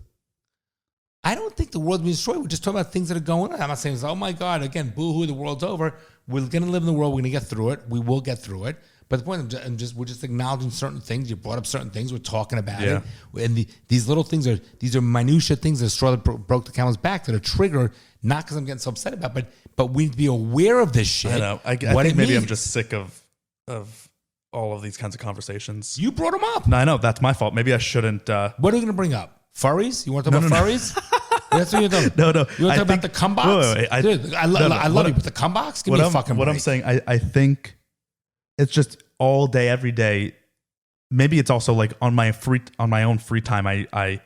I don't think the world's being destroyed. We're just talking about things that are going on. I'm not saying, oh my God, again, boo-hoo, the world's over. We're going to live in the world. We're going to get through it. We will get through it. But the point, we're just acknowledging certain things. You brought up certain things. We're talking about it. And these little things these are minutia things that the straw that broke the camel's back that are triggered, not because I'm getting so upset about, but we need to be aware of this shit. I know. I think maybe I'm just sick of all of these kinds of conversations. You brought them up. No, I know. That's my fault. Maybe I shouldn't. What are you going to bring up? Furries? You want to talk about furries? That's what you're talking No. You want to talk about the cum box? Wait, Dude, I love you, but the cum box? Give me a fucking break. What I'm saying, I think it's just all day, every day. Maybe it's also like on my own free time, I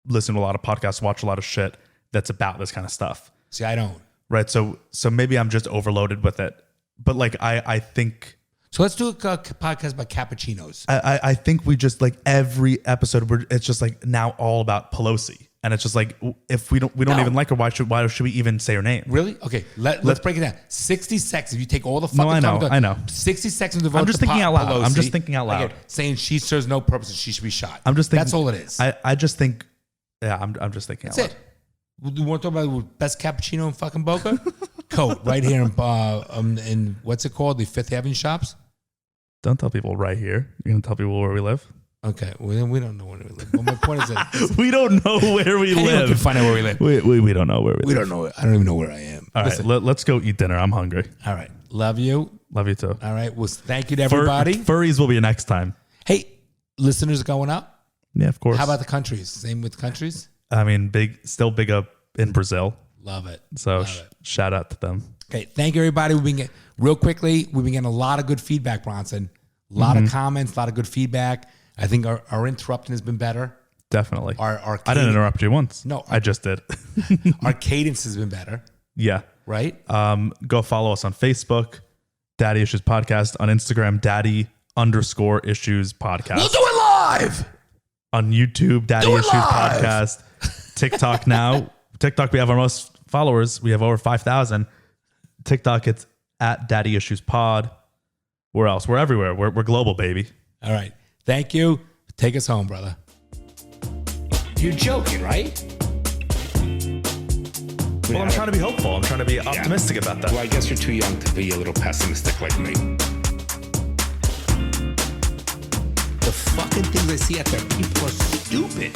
listen to a lot of podcasts, watch a lot of shit that's about this kind of stuff. See, I don't. Right. So maybe I'm just overloaded with it. But like I think. So let's do a podcast about cappuccinos. I think we just like every episode it's just like now all about Pelosi. And it's just like, if we don't even like her, why should we even say her name? Really? Okay, let's break it down. 60 seconds. If you take all the fucking time. I know. 60 seconds devoted I'm just thinking out loud. Pelosi, I'm just thinking out loud. Again, saying she serves no purpose and she should be shot. I'm just thinking. That's all it is. I just think. Yeah, I'm just thinking. That's it. You want to talk about the best cappuccino in fucking Boca? Coat right here in what's it called? The Fifth Avenue shops. Don't tell people right here. You're gonna tell people where we live. Okay, well, we don't know where we live. But my point is that we don't know where we live. Anyone can find out where we live. We don't know where we live. We don't know. I don't even know where I am. All right, let's go eat dinner. I'm hungry. All right, love you. Love you too. All right, well, thank you to everybody. Furries will be next time. Hey, listeners going up? Yeah, of course. How about the countries? Same with countries? I mean, still big up in Brazil. Love it. So shout out to them. Okay, thank you, everybody. We've been getting a lot of good feedback, Bronson. A lot of comments, a lot of good feedback. I think our interrupting has been better. Definitely. Our I didn't interrupt you once. No. I just did. Our cadence has been better, Yeah. right? Go follow us on Facebook, Daddy Issues Podcast, on Instagram, Daddy_Issues Podcast. We'll do it live. On YouTube, Daddy Do it Issues live. Podcast. TikTok now. TikTok, we have our most followers. We have over 5,000. TikTok, it's at Daddy Issues Pod. Where else? We're everywhere. We're global, baby. All right. Thank you. Take us home, brother. You're joking, right? Well, I'm trying to be hopeful. I'm trying to be optimistic about that. Well, I guess you're too young to be a little pessimistic like me. The fucking things I see out there, people are stupid.